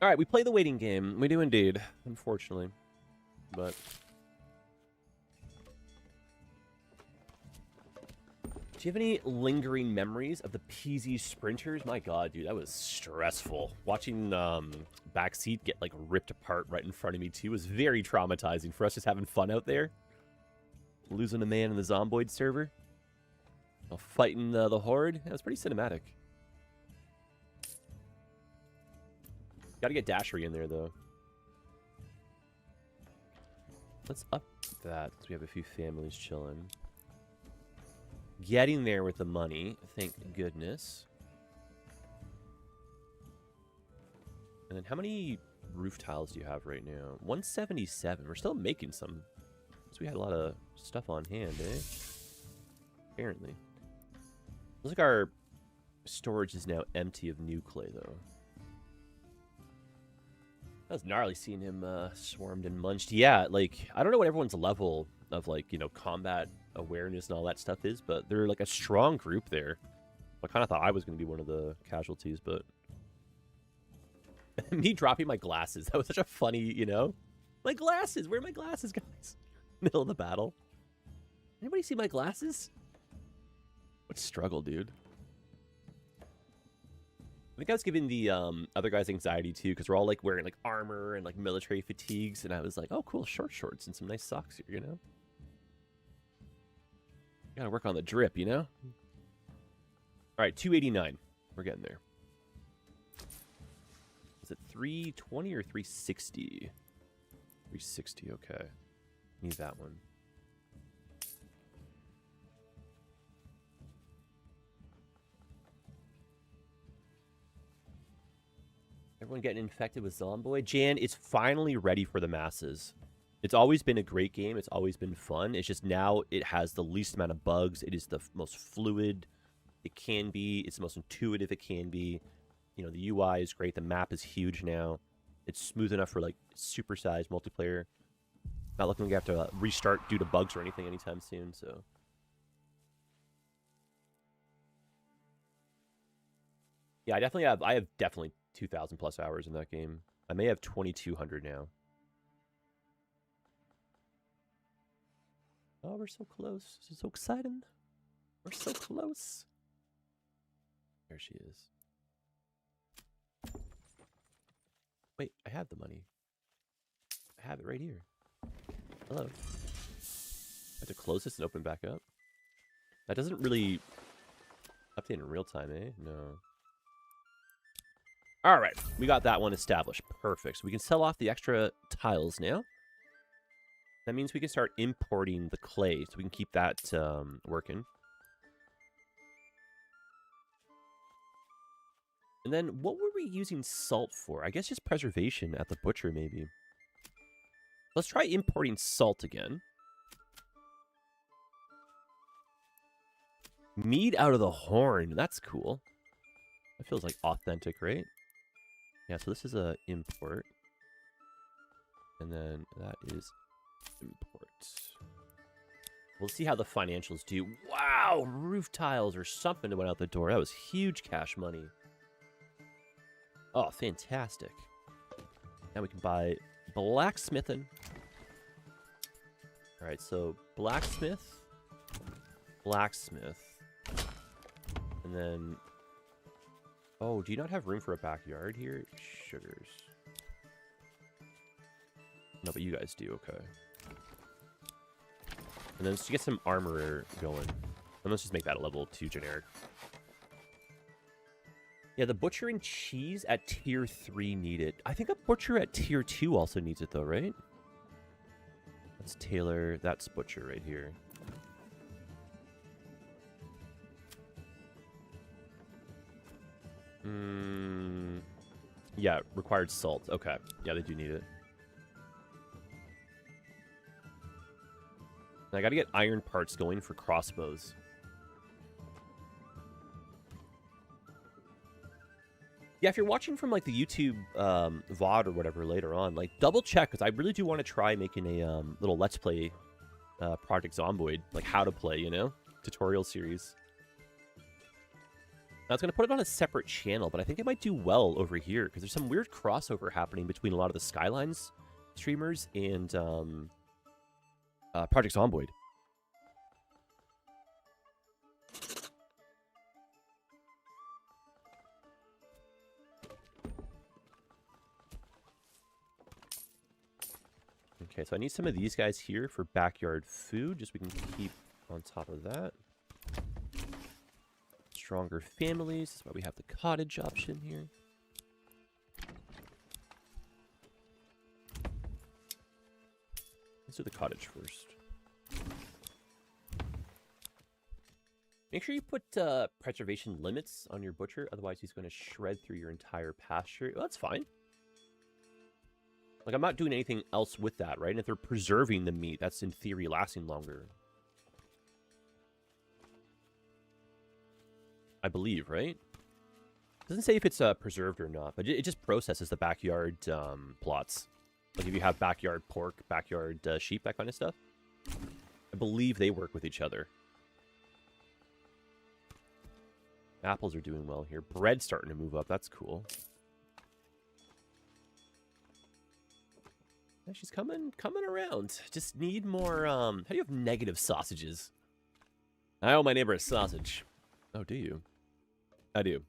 All right, we play the waiting game. We do indeed, unfortunately. But do you have any lingering memories of the PZ Sprinters? My God, dude, that was stressful. Watching backseat get like ripped apart right in front of me too was very traumatizing for us just having fun out there. Losing a man in the Zomboid server. While fighting the Horde. That was pretty cinematic. Gotta get Dashery in there, though. Let's up that, because we have a few families chilling. Getting there with the money, thank goodness. And then how many roof tiles do you have right now? 177. We're still making some. So we had a lot of stuff on hand, eh? Apparently. Looks like our storage is now empty of new clay, though. That was gnarly seeing him swarmed and munched. Yeah, like, I don't know what everyone's level of, like, you know, combat awareness and all that stuff is, but they're, like, a strong group there. I kind of thought I was going to be one of the casualties, but... Me dropping my glasses. That was such a funny, you know? My glasses! Where are my glasses, guys? Middle of the battle. Anybody see my glasses? What struggle, dude. I think I was giving the other guys anxiety too, because we're all like wearing like armor and like military fatigues, and I was like, oh cool, short shorts and some nice socks here, you know? Gotta work on the drip, you know? Alright, 289. We're getting there. Is it 320 or 360? 360, okay. Need that one. Everyone getting infected with Zomboid. Jan, it's finally ready for the masses. It's always been a great game. It's always been fun. It's just now it has the least amount of bugs. It is the most fluid it can be. It's the most intuitive it can be. You know, the UI is great. The map is huge now. It's smooth enough for, like, supersized multiplayer. Not looking like I have to restart due to bugs or anything anytime soon, so... Yeah, I have definitely 2,000 plus hours in that game. I may have 2,200 now. Oh, we're so close. This is so exciting. We're so close. There she is. Wait, I have the money. I have it right here. Hello. I have to close this and open back up. That doesn't really update in real time, eh? No. All right, we got that one established. Perfect. So we can sell off the extra tiles now. That means we can start importing the clay, so we can keep that working. And then what were we using salt for? I guess just preservation at the butcher, maybe. Let's try importing salt again. Mead out of the horn. That's cool. That feels like authentic, right? Yeah, so this is a import. And then that is import. We'll see how the financials do. Wow, roof tiles or something that went out the door. That was huge cash money. Oh, fantastic. Now we can buy blacksmithing. All right, so blacksmith, blacksmith. And then... Oh, do you not have room for a backyard here? Sugars. No, but you guys do, okay. And then let's get some armor going. And let's just make that a level 2 generic. Yeah, the butcher and cheese at tier 3 need it. I think a butcher at tier 2 also needs it though, right? That's Taylor, that's butcher right here. Yeah, required salt. Okay. Yeah, they do need it. And I gotta get iron parts going for crossbows. Yeah, if you're watching from, like, the YouTube VOD or whatever later on, like, double check, because I really do want to try making a little Let's Play Project Zomboid, like, how to play, you know? Tutorial series. I was going to put it on a separate channel, but I think it might do well over here, because there's some weird crossover happening between a lot of the Skylines streamers and Project Zomboid. Okay, so I need some of these guys here for backyard food, just so we can keep on top of that. Stronger families, that's why we have the cottage option here. Let's do the cottage first. Make sure you put preservation limits on your butcher, otherwise he's going to shred through your entire pasture. Well, that's fine. Like, I'm not doing anything else with that, right? And if they're preserving the meat, that's in theory lasting longer. I believe, right? Doesn't say if it's preserved or not, but it just processes the backyard plots. Like if you have backyard pork, backyard sheep, that kind of stuff. I believe they work with each other. Apples are doing well here. Bread's starting to move up. That's cool. Yeah, she's coming around. Just need more, how do you have negative sausages? I owe my neighbor a sausage. Oh, do you? I do.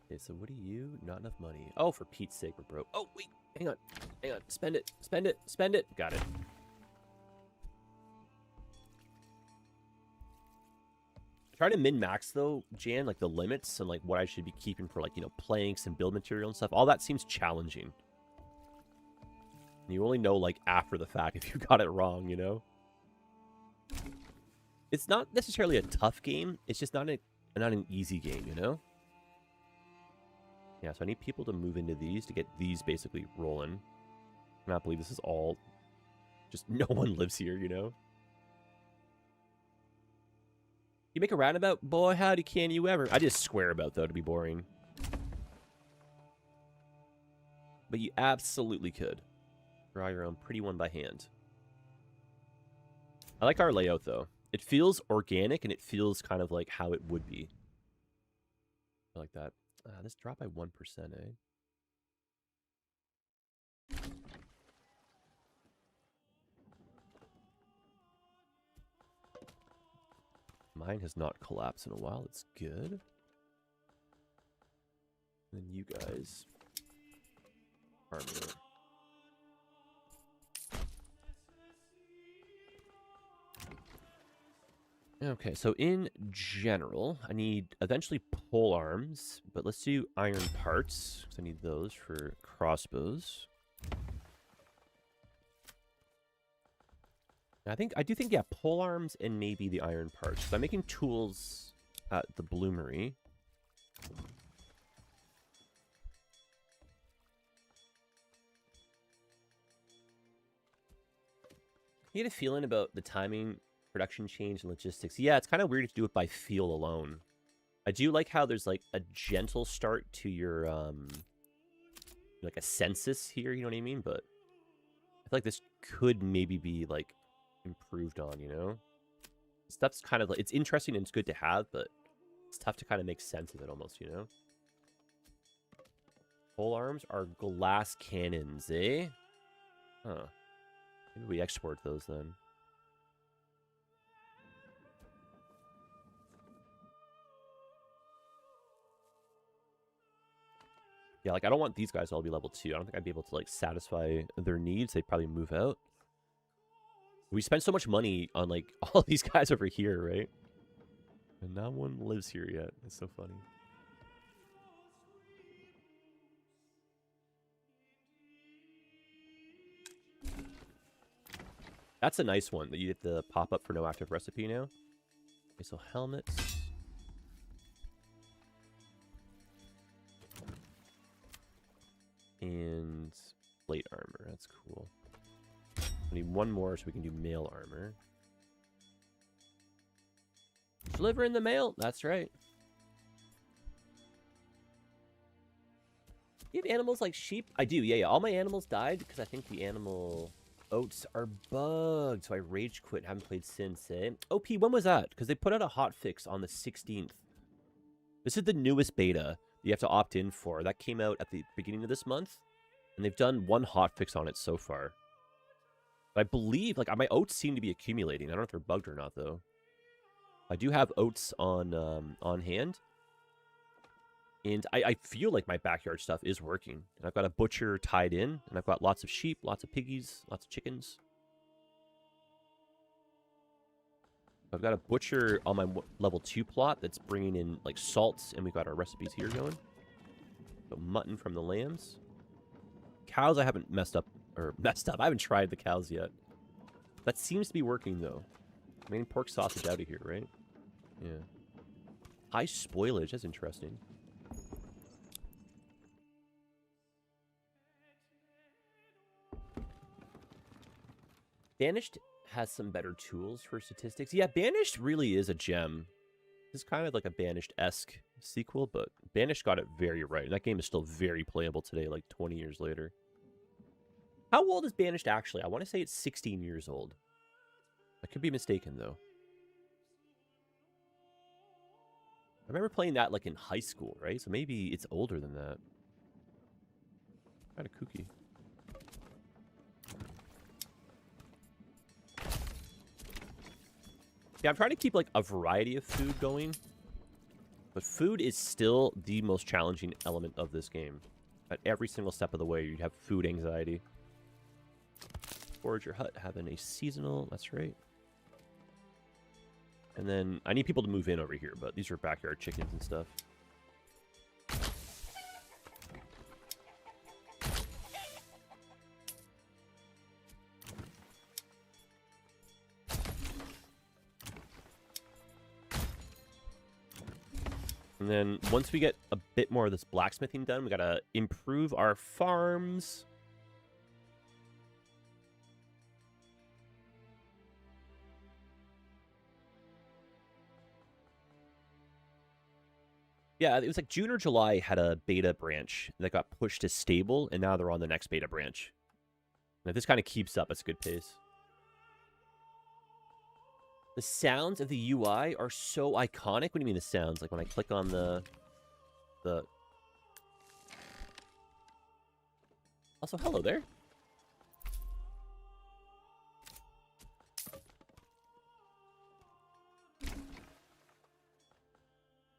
Okay, so what do you... Not enough money. Oh, for Pete's sake, we're broke. Oh, wait. Hang on. Hang on. Spend it. Spend it. Spend it. Got it. Try to min-max, though, Jan, like, the limits and, like, what I should be keeping for, like, you know, planks and build material and stuff. All that seems challenging. And you only know, like, after the fact if you got it wrong, you know? It's not necessarily a tough game. It's just not an easy game, you know? Yeah, so I need people to move into these to get these basically rolling. I cannot believe this is all... Just no one lives here, you know? You make a roundabout? Boy, howdy can you ever. I just swear about, though, to be boring. But you absolutely could. Draw your own pretty one by hand. I like our layout, though. It feels organic, and it feels kind of like how it would be. I like that. This dropped by 1%, eh? Mine has not collapsed in a while. It's good. And then you guys... Armor. Okay, so in general, I need eventually pole arms, but let's do iron parts, because I need those for crossbows. I do think, yeah, pole arms and maybe the iron parts. So I'm making tools at the bloomery. You get a feeling about the timing, production change, and logistics. Yeah, it's kind of weird to do it by feel alone. I do like how there's like a gentle start to your like a census here, you know what I mean? But I feel like this could maybe be like improved on, you know? Stuff's kind of like, it's interesting and it's good to have, but it's tough to kind of make sense of it almost, you know? Pole arms are glass cannons, eh? Huh. Maybe we export those then. Yeah, like, I don't want these guys to all be level 2. I don't think I'd be able to, like, satisfy their needs. They'd probably move out. We spent so much money on, like, all these guys over here, right? And no one lives here yet. It's so funny. That's a nice one, that you get the pop-up for no active recipe now. Okay, so helmets. And plate armor. That's cool. I need one more so we can do mail armor. Delivering the mail. That's right. You have animals like sheep? I do, yeah. All my animals died because I think the animal oats are bugged. So I rage quit and haven't played since, eh? OP, when was that? Because they put out a hotfix on the 16th. This is the newest beta you have to opt in for. That came out at the beginning of this month. And they've done one hotfix on it so far. But I believe, like, my oats seem to be accumulating. I don't know if they're bugged or not, though. I do have oats on hand. And I feel like my backyard stuff is working. And I've got a butcher tied in. And I've got lots of sheep, lots of piggies, lots of chickens. I've got a butcher on my level 2 plot that's bringing in, like, salts. And we've got our recipes here going. So mutton from the lambs. Cows I haven't messed up. I haven't tried the cows yet. That seems to be working, though. I mean, pork sausage out of here, right? Yeah. High spoilage. That's interesting. Banished has some better tools for statistics. Yeah, Banished really is a gem. This is kind of like a Banished-esque sequel, but Banished got it very right. And that game is still very playable today, like 20 years later. How old is Banished actually? I want to say it's 16 years old. I could be mistaken, though. I remember playing that, like, in high school, right? So maybe it's older than that. Kind of kooky. Yeah, I'm trying to keep, like, a variety of food going. But food is still the most challenging element of this game. At every single step of the way, you have food anxiety. Forager hut having a seasonal, that's right. And then I need people to move in over here, but these are backyard chickens and stuff. And then once we get a bit more of this blacksmithing done, we gotta improve our farms. Yeah, it was like June or July had a beta branch that got pushed to stable, and now they're on the next beta branch. And if this kind of keeps up, it's a good pace. The sounds of the UI are so iconic. What do you mean the sounds? Like when I click on the... Also, hello there.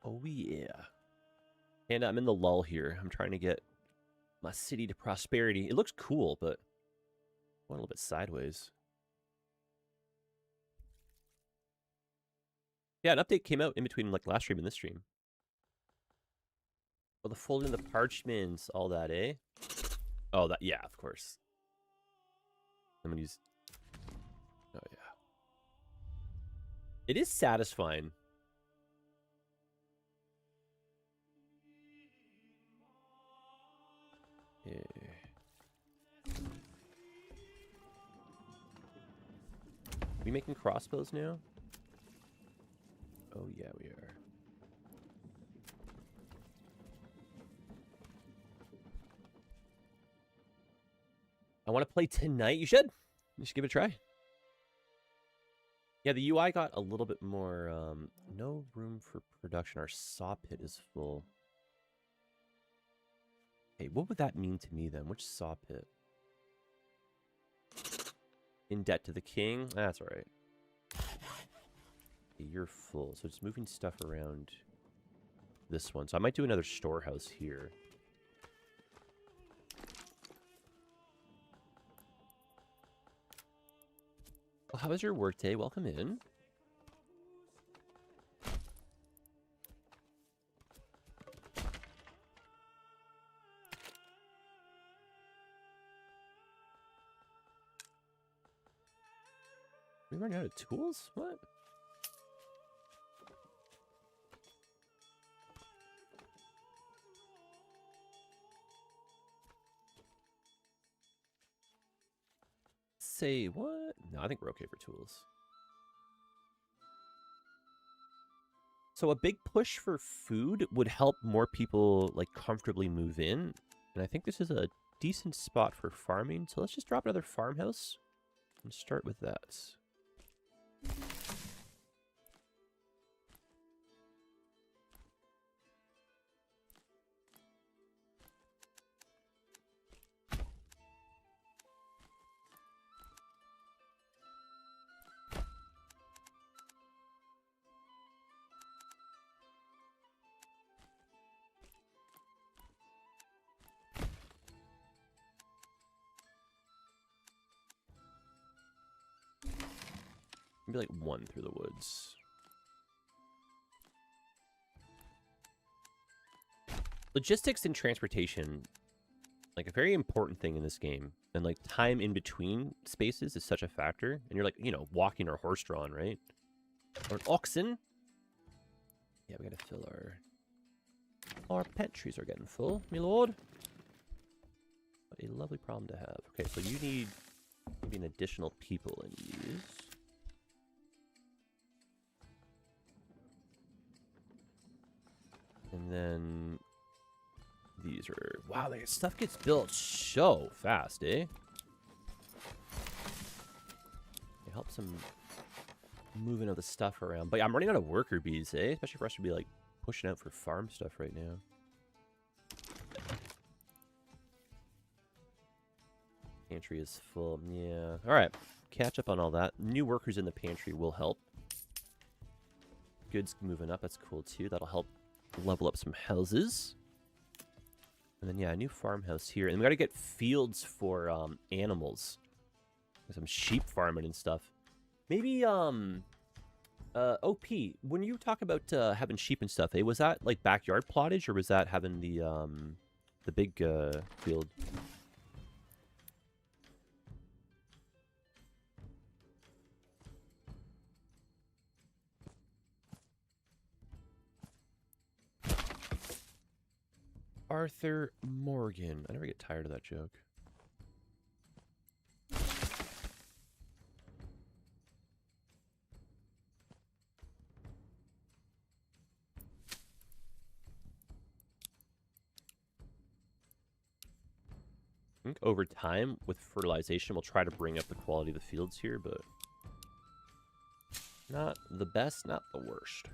Oh, yeah. And I'm in the lull here. I'm trying to get my city to prosperity. It looks cool, but I went a little bit sideways. Yeah, an update came out in between like last stream and this stream. Oh, the folding of the parchments, all that, eh? Oh, that, yeah, of course. I'm gonna use... Oh, yeah. It is satisfying. Yeah. Are we making crossbows now? Oh, yeah, we are. I want to play tonight. You should. You should give it a try. Yeah, the UI got a little bit more... no room for production. Our saw pit is full. Hey, what would that mean to me then? Which saw pit? In debt to the king? That's all right. Okay, you're full. So it's moving stuff around this one. So I might do another storehouse here. Well, how was your workday? Welcome in. We running out of tools? What? Say what? No, I think we're okay for tools. So a big push for food would help more people like comfortably move in. And I think this is a decent spot for farming. So let's just drop another farmhouse and start with that. Maybe like one through the woods. Logistics and transportation, like a very important thing in this game. And like time in between spaces is such a factor. And you're like, you know, walking or horse drawn, right? Or an oxen. Yeah, we gotta fill our pantries are getting full, my lord. What a lovely problem to have. Okay, so you need maybe an additional people in these. And then these are... Wow, like, stuff gets built so fast, eh? It helps them moving all the stuff around. But yeah, I'm running out of worker bees, eh? Especially for us to be, like, pushing out for farm stuff right now. Pantry is full. Yeah. Alright. Catch up on all that. New workers in the pantry will help. Goods moving up. That's cool, too. That'll help level up some houses. And then, yeah, a new farmhouse here. And we got to get fields for animals. Some sheep farming and stuff. Maybe, OP, when you talk about having sheep and stuff, was that, like, backyard plottage, or was that having the big field? Arthur Morgan. I never get tired of that joke. I think over time, with fertilization, we'll try to bring up the quality of the fields here, but not the best, not the worst.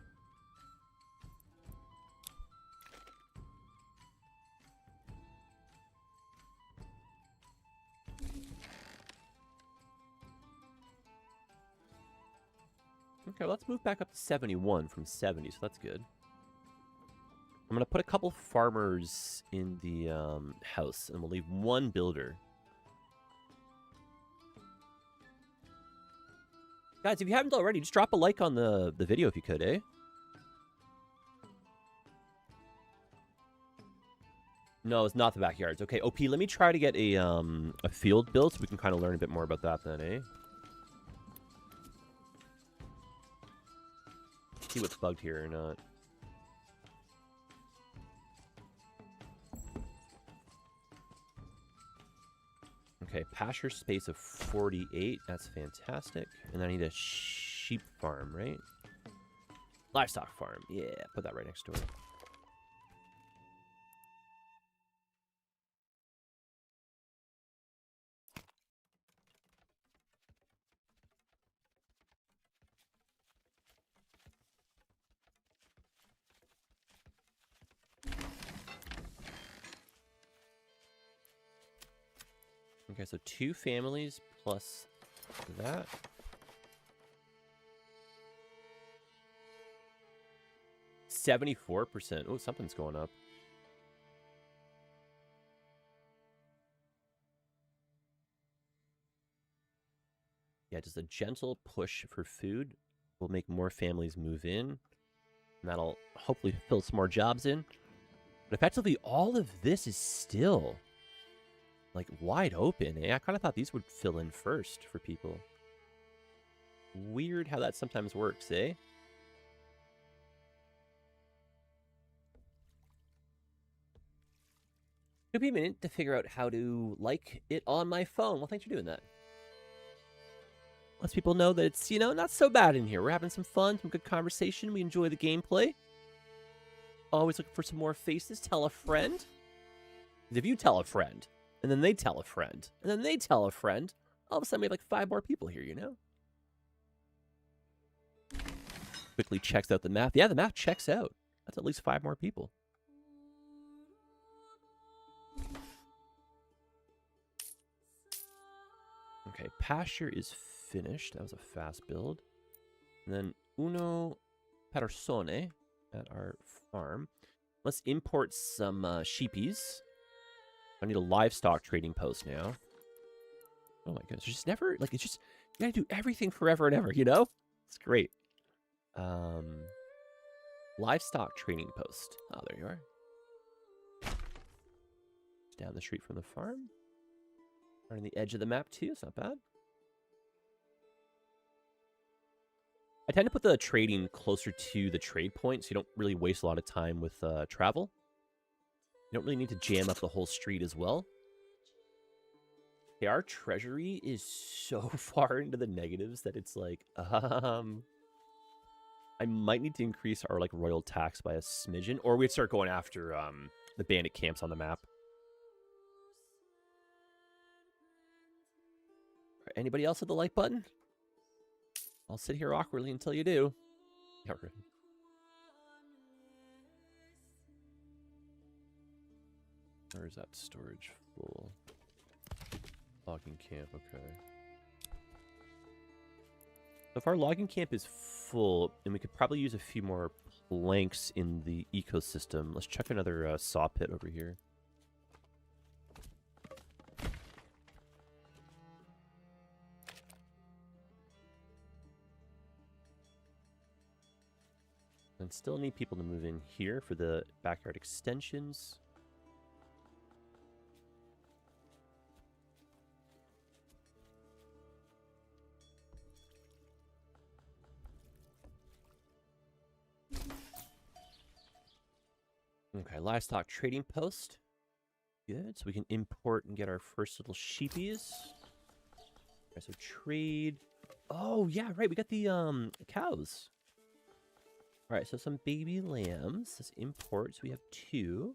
Okay, let's move back up to 71 from 70, so that's good. I'm going to put a couple farmers in the house, and we'll leave one builder. Guys, if you haven't already, just drop a like on the video if you could, eh? No, it's not the backyards. Okay, OP, let me try to get a field built so we can kind of learn a bit more about that then, eh? See what's bugged here or not. Okay, pasture space of 48. That's fantastic. And I need a sheep farm, right? Livestock farm. Yeah, put that right next door. Okay, so 2 families plus that. $74%. Oh, something's going up. Yeah, just a gentle push for food will make more families move in. And that'll hopefully fill some more jobs in. But effectively, all of this is still like wide open, eh? I kind of thought these would fill in first for people. Weird how that sometimes works, eh? Took me a minute to figure out how to like it on my phone. Well, thanks for doing that. Lets people know that it's, you know, not so bad in here. We're having some fun, some good conversation. We enjoy the gameplay. Always looking for some more faces. Tell a friend. If you tell a friend, and then they tell a friend, and then they tell a friend, all of a sudden we have like 5 more people here, you know? Quickly checks out the map. Yeah, the map checks out. That's at least 5 more people. Okay, pasture is finished. That was a fast build. And then uno persone at our farm. Let's import some sheepies. I need a livestock trading post now. Oh my goodness, there's just never, like, it's just, you gotta do everything forever and ever, you know? It's great. Livestock trading post. Oh, there you are. Down the street from the farm. Right on the edge of the map too, it's not bad. I tend to put the trading closer to the trade point so you don't really waste a lot of time with travel. You don't really need to jam up the whole street as well. Okay, our treasury is so far into the negatives that it's like, I might need to increase our like royal tax by a smidgen, or we'd start going after the bandit camps on the map. Anybody else with the like button? I'll sit here awkwardly until you do. Yeah, right. Where is that storage full? Logging camp, okay. So if our logging camp is full, and we could probably use a few more planks in the ecosystem, let's check another saw pit over here. And still need people to move in here for the backyard extensions. Okay, livestock trading post. Good, so we can import and get our first little sheepies. Okay, so trade. Oh, yeah, right, we got the cows. All right, so some baby lambs. Let's import. So we have 2.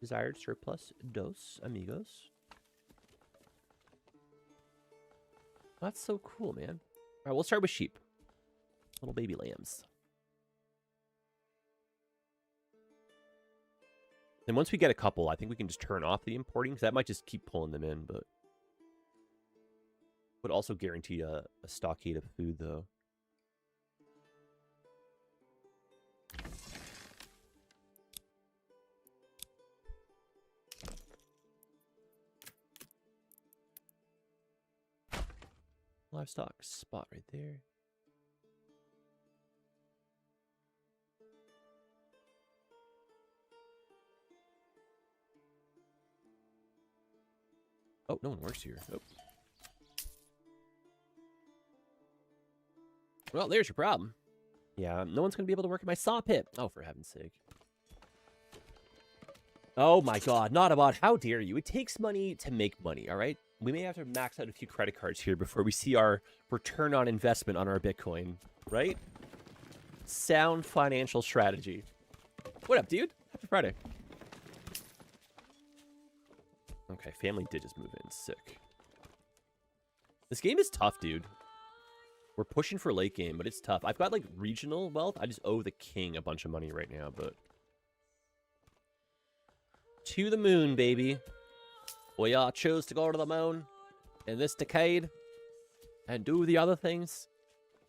Desired surplus, dos amigos. That's so cool, man. All right, we'll start with sheep. Little baby lambs. And once we get a couple, I think we can just turn off the importing, because that might just keep pulling them in, but would also guarantee a stockade of food, though. Livestock spot right there. Oh, no one works here. Oh. Well, there's your problem. Yeah, no one's going to be able to work at my saw pit. Oh, for heaven's sake. Oh my god, not about. How dare you? It takes money to make money, all right? We may have to max out a few credit cards here before we see our return on investment on our Bitcoin, right? Sound financial strategy. What up, dude? Happy Friday. Okay, family did just move in. Sick. This game is tough, dude. We're pushing for late game, but it's tough. I've got, like, regional wealth. I just owe the king a bunch of money right now, but... To the moon, baby. We chose to go to the moon in this decade and do the other things,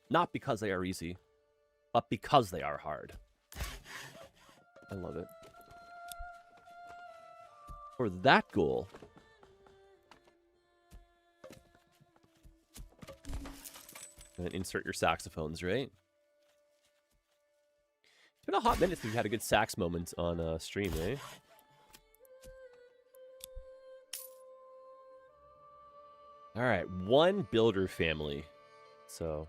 not because they are easy, but because they are hard. I love it. For that goal... And then insert your saxophones, right? It's been a hot minute since we've had a good sax moment on stream, eh? Alright, 1 builder family. So,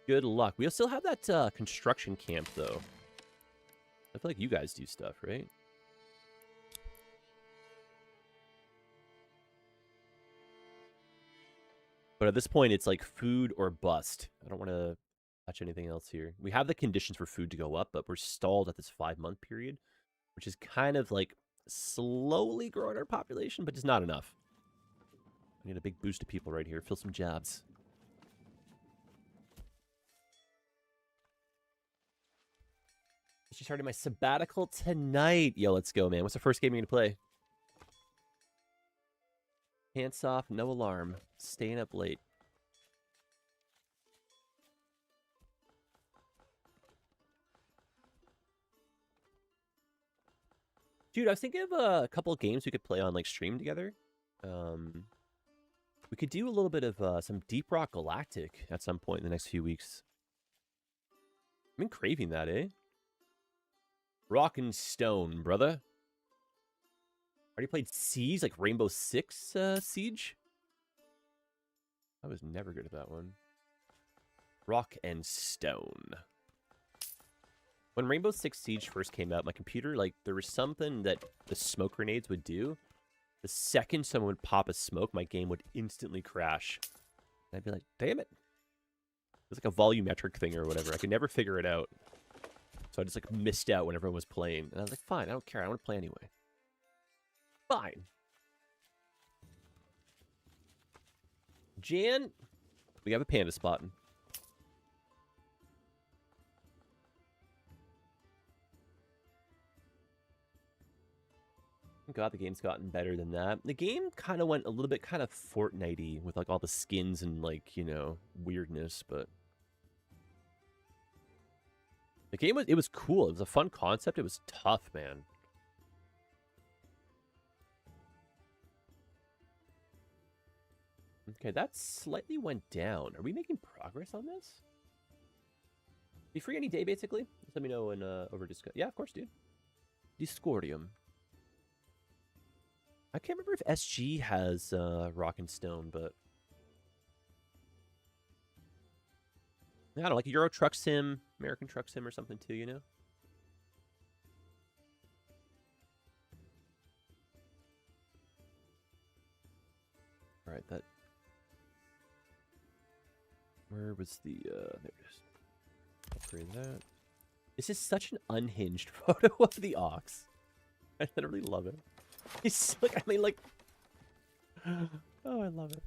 good luck. We'll still have that construction camp, though. I feel like you guys do stuff, right? But at this point, it's like food or bust. I don't want to touch anything else here. We have the conditions for food to go up, but we're stalled at this 5-month period, which is kind of like slowly growing our population, but just not enough. I need a big boost of people right here. Fill some jobs. She started my sabbatical tonight. Yo, let's go, man. What's the first game you're going to play? Pants off, no alarm. Staying up late. Dude, I was thinking of a couple of games we could play on, like, stream together. We could do a little bit of some Deep Rock Galactic at some point in the next few weeks. I've been craving that, eh? Rock and Stone, brother. Already played Siege, like Rainbow Six Siege? I was never good at that one. Rock and Stone. When Rainbow Six Siege first came out, my computer, like, there was something that the smoke grenades would do. The second someone would pop a smoke, my game would instantly crash. And I'd be like, damn it. It was like a volumetric thing or whatever. I could never figure it out. So I just, like, missed out when everyone was playing. And I was like, fine, I don't care. I want to play anyway. Fine. Jan, we have a panda spotting. God, the game's gotten better than that. The game kind of went a little bit kind of Fortnite-y with, like, all the skins and, like, you know, weirdness, but... The game it was cool. It was a fun concept. It was tough, man. Okay, that slightly went down. Are we making progress on this? Be free any day, basically. Just let me know in over Discord. Yeah, of course, dude. Discordium. I can't remember if SG has Rock and Stone, but I don't know, like a Euro Truck Sim, American Truck Sim, or something too. You know. All right, that... Where was the... there it is. Upgrade that. This is such an unhinged photo of the ox. I literally love it. He's like, I mean, like... Oh, I love it.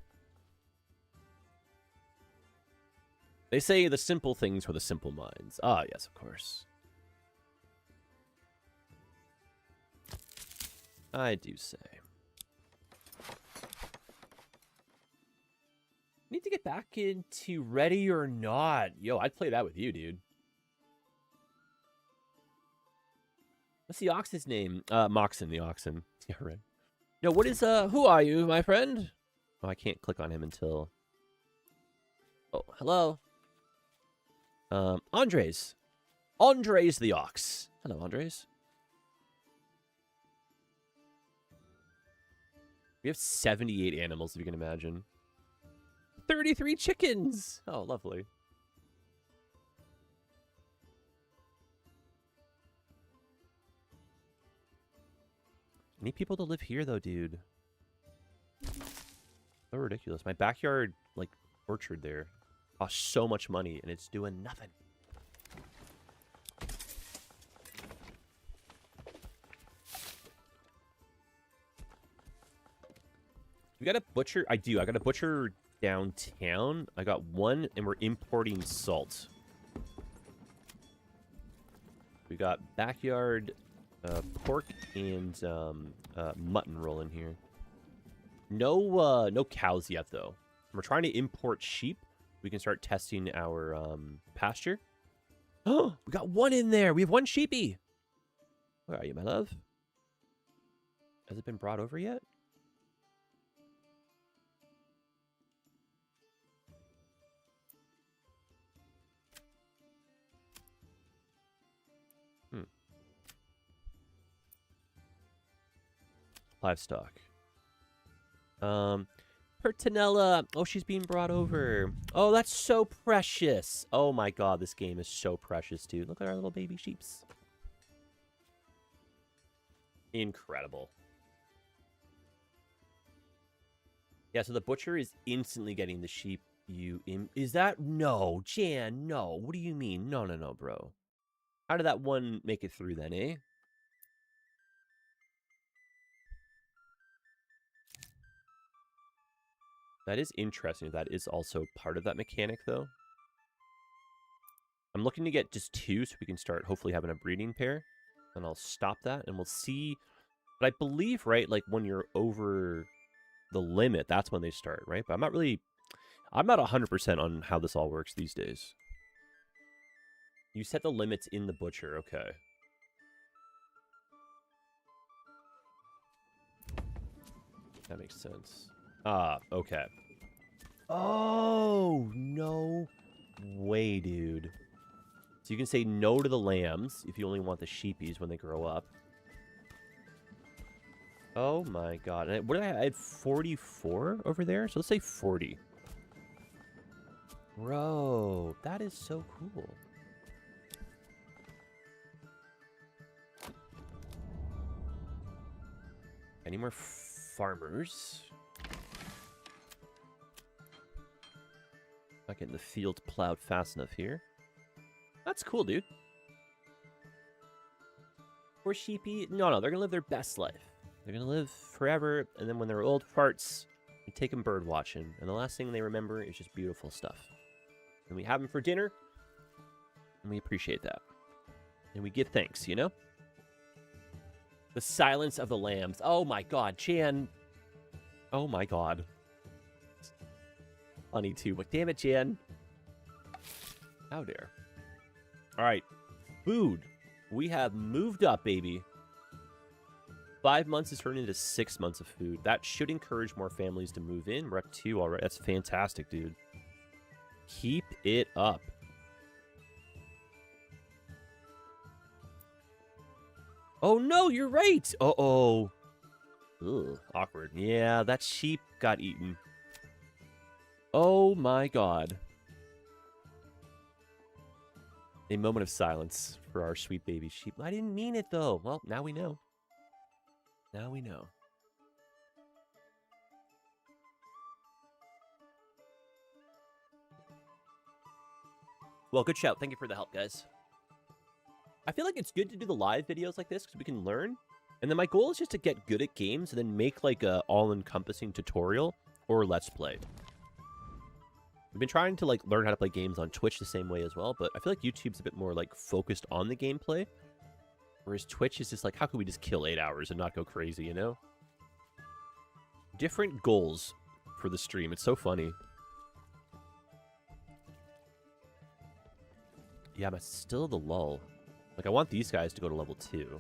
They say the simple things for the simple minds. Ah, yes, of course. I do say. Need to get back into Ready or Not. Yo, I'd play that with you, dude. What's the ox's name? Moxon, the oxen. Yeah, right. Yo, what is, who are you, my friend? Oh, I can't click on him until... Oh, hello. Andres. Andres the ox. Hello, Andres. We have 78 animals, if you can imagine. 33 chickens! Oh, lovely. I need people to live here, though, dude. So ridiculous. My backyard, like, orchard there costs so much money, and it's doing nothing. We got a butcher. I do. I got a butcher downtown. I got one, and we're importing salt. We got backyard pork and mutton roll in here. No, no cows yet, though. We're trying to import sheep. We can start testing our pasture. Oh, we got one in there. We have one sheepy. Where are you, my love? Has it been brought over yet? Livestock. Pertinella. Oh, she's being brought over. Oh, that's so precious. Oh my god, this game is so precious, dude. Look at our little baby sheeps. Incredible. Yeah, so the butcher is instantly getting the sheep. Is that... No, Jan, no. What do you mean? No, no, no, bro. How did that one make it through then, eh? That is interesting. That is also part of that mechanic, though. I'm looking to get just 2 so we can start hopefully having a breeding pair. And I'll stop that, and we'll see. But I believe, right, like when you're over the limit, that's when they start, right? But I'm not 100% on how this all works these days. You set the limits in the butcher, okay. That makes sense. Ah, okay. Oh, no way, dude. So you can say no to the lambs if you only want the sheepies when they grow up. Oh my god. And what did I had 44 over there? So let's say 40. Bro, that is so cool. Any more farmers? Not getting the field plowed fast enough here. That's cool, dude. Poor sheepy. No, they're gonna live their best life. They're gonna live forever, and then when they're old farts, we take them bird watching, and the last thing they remember is just beautiful stuff. And we have them for dinner, and we appreciate that. And we give thanks, you know? The silence of the lambs. Oh my god, Chan. Oh my god. Funny too, but damn it, Chan. How dare. Alright. Food. We have moved up, baby. 5 months has turned into 6 months of food. That should encourage more families to move in. We're at 2 already. That's fantastic, dude. Keep it up. Oh, no, you're right. Uh-oh. Ugh, awkward. Yeah, that sheep got eaten. Oh, my God. A moment of silence for our sweet baby sheep. I didn't mean it, though. Well, now we know. Now we know. Well, good shout. Thank you for the help, guys. I feel like it's good to do the live videos like this because we can learn. And then my goal is just to get good at games and then make like a all-encompassing tutorial or let's play. I've been trying to like learn how to play games on Twitch the same way as well, but I feel like YouTube's a bit more like focused on the gameplay. Whereas Twitch is just like, how can we just kill 8 hours and not go crazy, you know? Different goals for the stream. It's so funny. Yeah, but still the lull. Like, I want these guys to go to level 2.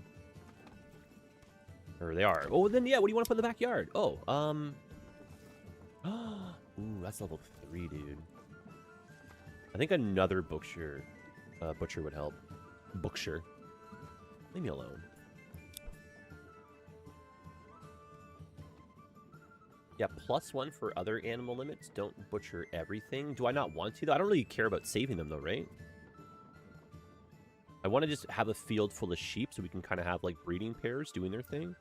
Or they are. Oh, then, yeah, what do you want to put in the backyard? Oh, ooh, that's level 3, dude. I think another butcher would help. Butcher. Leave me alone. Yeah, +1 for other animal limits. Don't butcher everything. Do I not want to, though? I don't really care about saving them, though, right? I want to just have a field full of sheep so we can kind of have, like, breeding pairs doing their thing.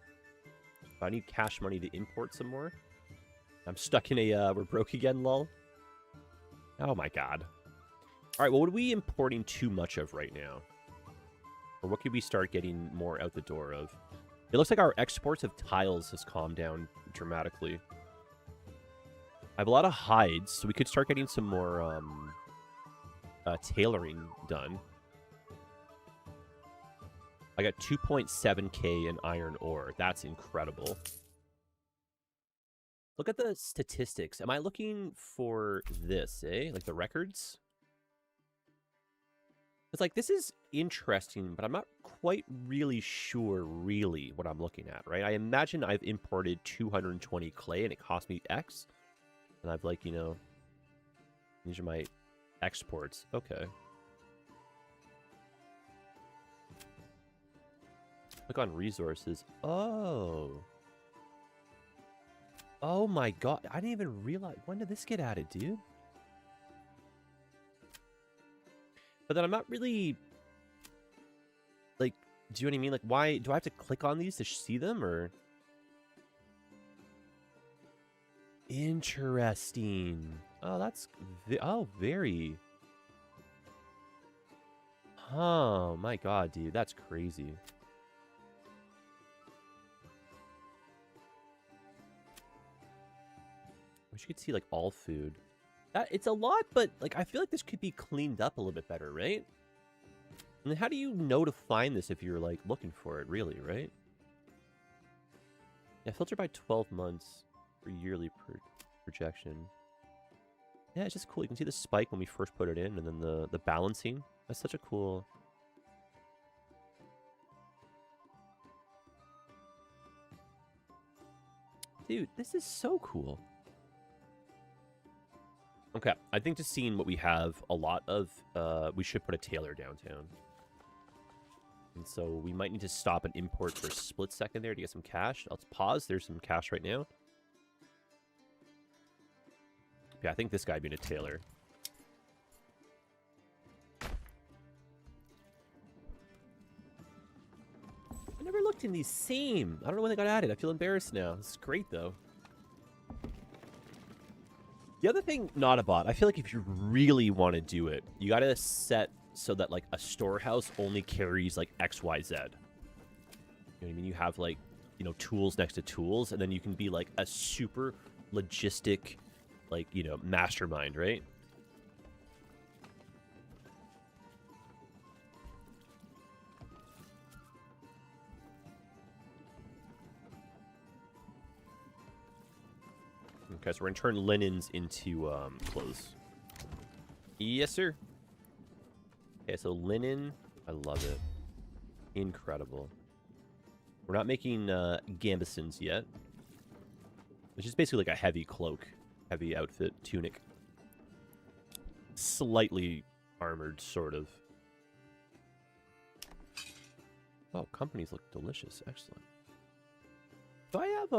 But I need cash money to import some more. I'm stuck in a, we're broke again, lol. Oh, my God. All right, well, what are we importing too much of right now? Or what could we start getting more out the door of? It looks like our exports of tiles has calmed down dramatically. I have a lot of hides, so we could start getting some more tailoring done. I got 2.7k in iron ore. That's incredible. Look at the statistics. Am I looking for this, eh? Like the records? It's like, this is interesting, but I'm not quite really sure really what I'm looking at, right? I imagine I've imported 220 clay and it cost me X. And I've like, you know, these are my exports. Okay. Click on resources. Oh. Oh my God. I didn't even realize. When did this get added, dude? But then I'm not really, like, do you know what I mean? Like, why, do I have to click on these to see them, or? Interesting. Oh, that's, oh, very. Oh, my God, dude. That's crazy. Wish you could see, like, all food. It's a lot, but, like, I feel like this could be cleaned up a little bit better, right? And how do you know to find this if you're, like, looking for it, really, right? Yeah, filter by 12 months for yearly projection. Yeah, it's just cool. You can see the spike when we first put it in, and then the balancing. That's such a cool... Dude, this is so cool. Okay, I think just seeing what we have a lot of, we should put a tailor downtown. And so we might need to stop and import for a split second there to get some cash. Let's pause. There's some cash right now. Yeah, I think this guy being a tailor. I never looked in these same. I don't know when they got added. I feel embarrassed now. This is great, though. The other thing, not a bot, I feel like if you really want to do it, you got to set so that, like, a storehouse only carries, like, X, Y, Z. You know what I mean? You have, like, you know, tools next to tools, and then you can be, like, a super logistic, like, you know, mastermind, right? Okay, so we're going to turn linens into clothes. Yes, sir. Okay, so linen. I love it. Incredible. We're not making gambesons yet. Which is basically like a heavy cloak. Heavy outfit, tunic. Slightly armored, sort of. Oh, companies look delicious. Excellent. Do I have,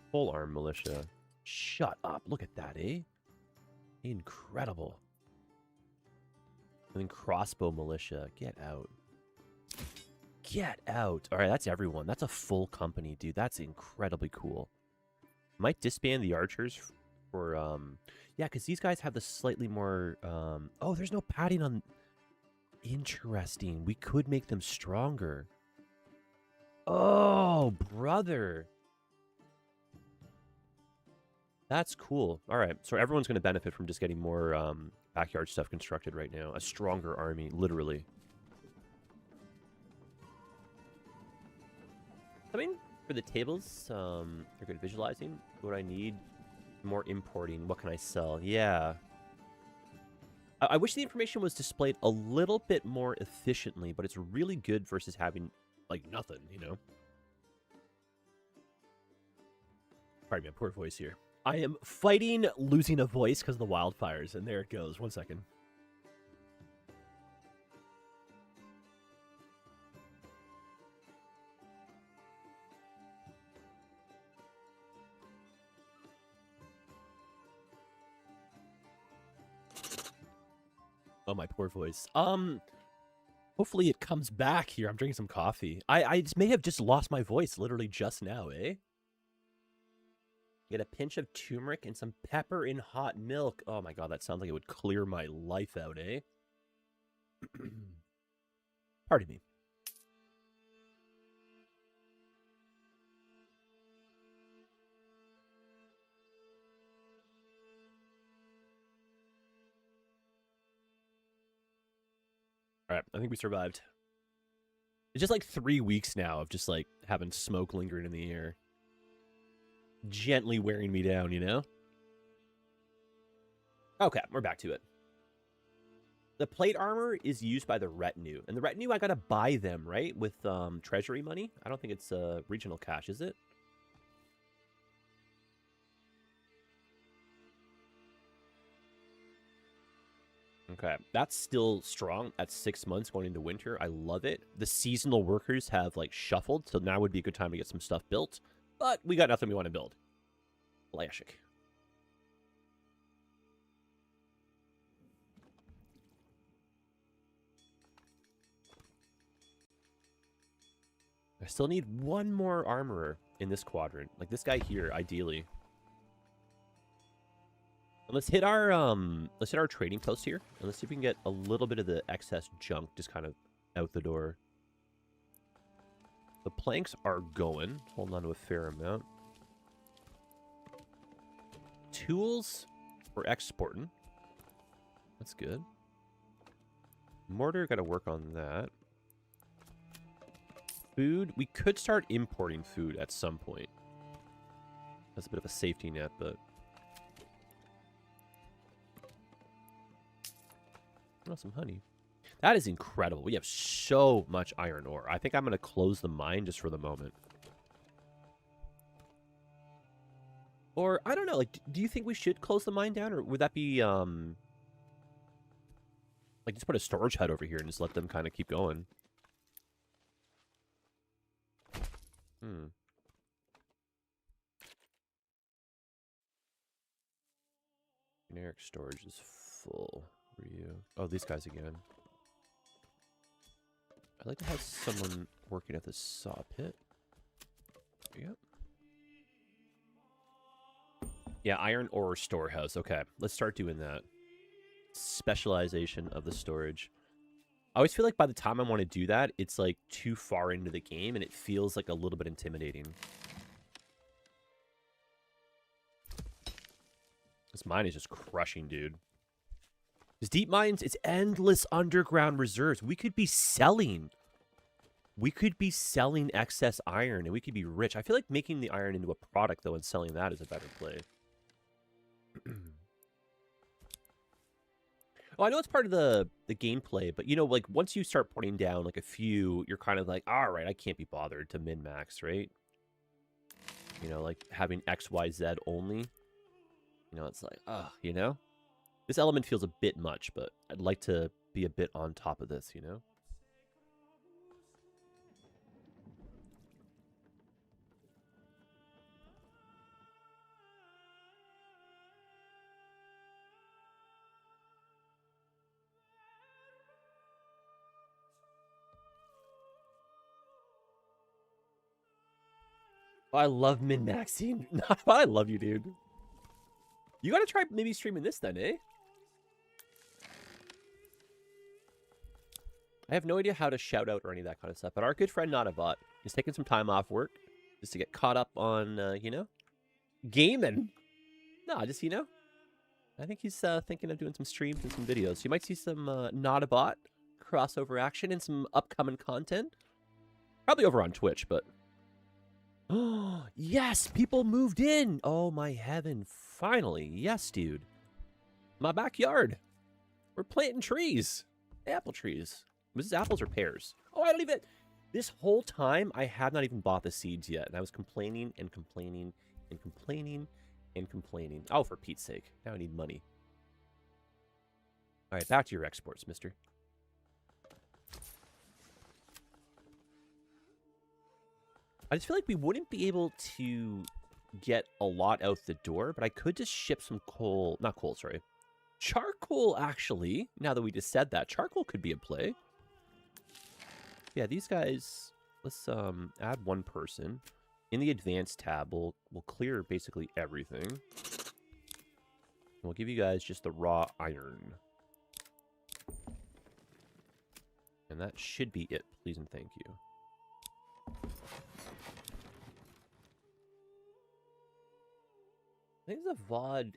full arm militia? Shut up. Look at that, eh? Incredible. And then crossbow militia. Get out. Get out. All right, that's everyone. That's a full company, dude. That's incredibly cool. Might disband the archers for, yeah, because these guys have the slightly more, oh, there's no padding on. Interesting. We could make them stronger. Oh, brother. That's cool. All right. So everyone's going to benefit from just getting more backyard stuff constructed right now. A stronger army, literally. I mean, for the tables, they're good visualizing. What I need, more importing. What can I sell? Yeah. I wish the information was displayed a little bit more efficiently, but it's really good versus having, like, nothing, you know? Pardon me, my poor voice here. I am fighting losing a voice because of the wildfires, and there it goes. 1 second. Oh, my poor voice. Hopefully it comes back here. I'm drinking some coffee. I may have just lost my voice literally just now, eh? Get a pinch of turmeric and some pepper in hot milk. Oh my god, that sounds like it would clear my life out, eh? Pardon me. Alright, I think we survived. It's just like 3 weeks now of just like having smoke lingering in the air. Gently wearing me down, you know? Okay, we're back to it. The plate armor is used by the retinue. And the retinue, I gotta buy them, right? With treasury money? I don't think it's regional cash, is it? Okay, that's still strong at 6 months going into winter. I love it. The seasonal workers have, like, shuffled, so now would be a good time to get some stuff built. But we got nothing we want to build. Classic. I still need one more armorer in this quadrant. Like, this guy here, ideally. Let's hit our trading post here, and let's see if we can get a little bit of the excess junk just kind of out the door. The planks are going. Holding on to a fair amount. Tools, we're exporting. That's good. Mortar, got to work on that. Food, we could start importing food at some point. That's a bit of a safety net, but... Oh, some honey. That is incredible. We have so much iron ore. I think I'm going to close the mine just for the moment. Or, I don't know, like, do you think we should close the mine down? Or would that be, like, just put a storage hut over here and just let them kind of keep going? Generic storage is full. Oh, these guys again. I'd like to have someone working at the saw pit. Yep. Yeah, iron ore storehouse. Okay, let's start doing that. Specialization of the storage. I always feel like by the time I want to do that, it's like too far into the game and it feels like a little bit intimidating. This mine is just crushing, dude. Because deep mines, it's endless underground reserves. We could be selling. We could be selling excess iron, and we could be rich. I feel like making the iron into a product, though, and selling that is a better play. Oh, I know it's part of the gameplay, but, you know, like, once you start putting down, like, a few, you're kind of like, all right, I can't be bothered to min-max, right? You know, like, having X, Y, Z only. You know, it's like, you know? This element feels a bit much, but I'd like to be a bit on top of this, you know? I love min-maxing. I love you, dude. You gotta try maybe streaming this then, eh? I have no idea how to shout out or any of that kind of stuff, but our good friend Not is taking some time off work just to get caught up on, you know, gaming. No, just, you know, I think he's thinking of doing some streams and some videos. So you might see some Not crossover action and some upcoming content. Probably over on Twitch, but... Oh, yes! People moved in! Oh, my heaven. Finally. Yes, dude. My backyard. We're planting trees. Apple trees. Was this apples or pears? Oh, I don't even... This whole time, I have not even bought the seeds yet. And I was complaining and complaining and complaining and complaining. Oh, for Pete's sake. Now I need money. All right, back to your exports, mister. I just feel like we wouldn't be able to get a lot out the door, but I could just ship some coal. Not coal, sorry. Charcoal, actually. Now that we just said that, charcoal could be a play. Yeah, these guys, let's add one person. In the advanced tab, we'll clear basically everything. We'll give you guys just the raw iron. And that should be it. Please and thank you. I think there's a VOD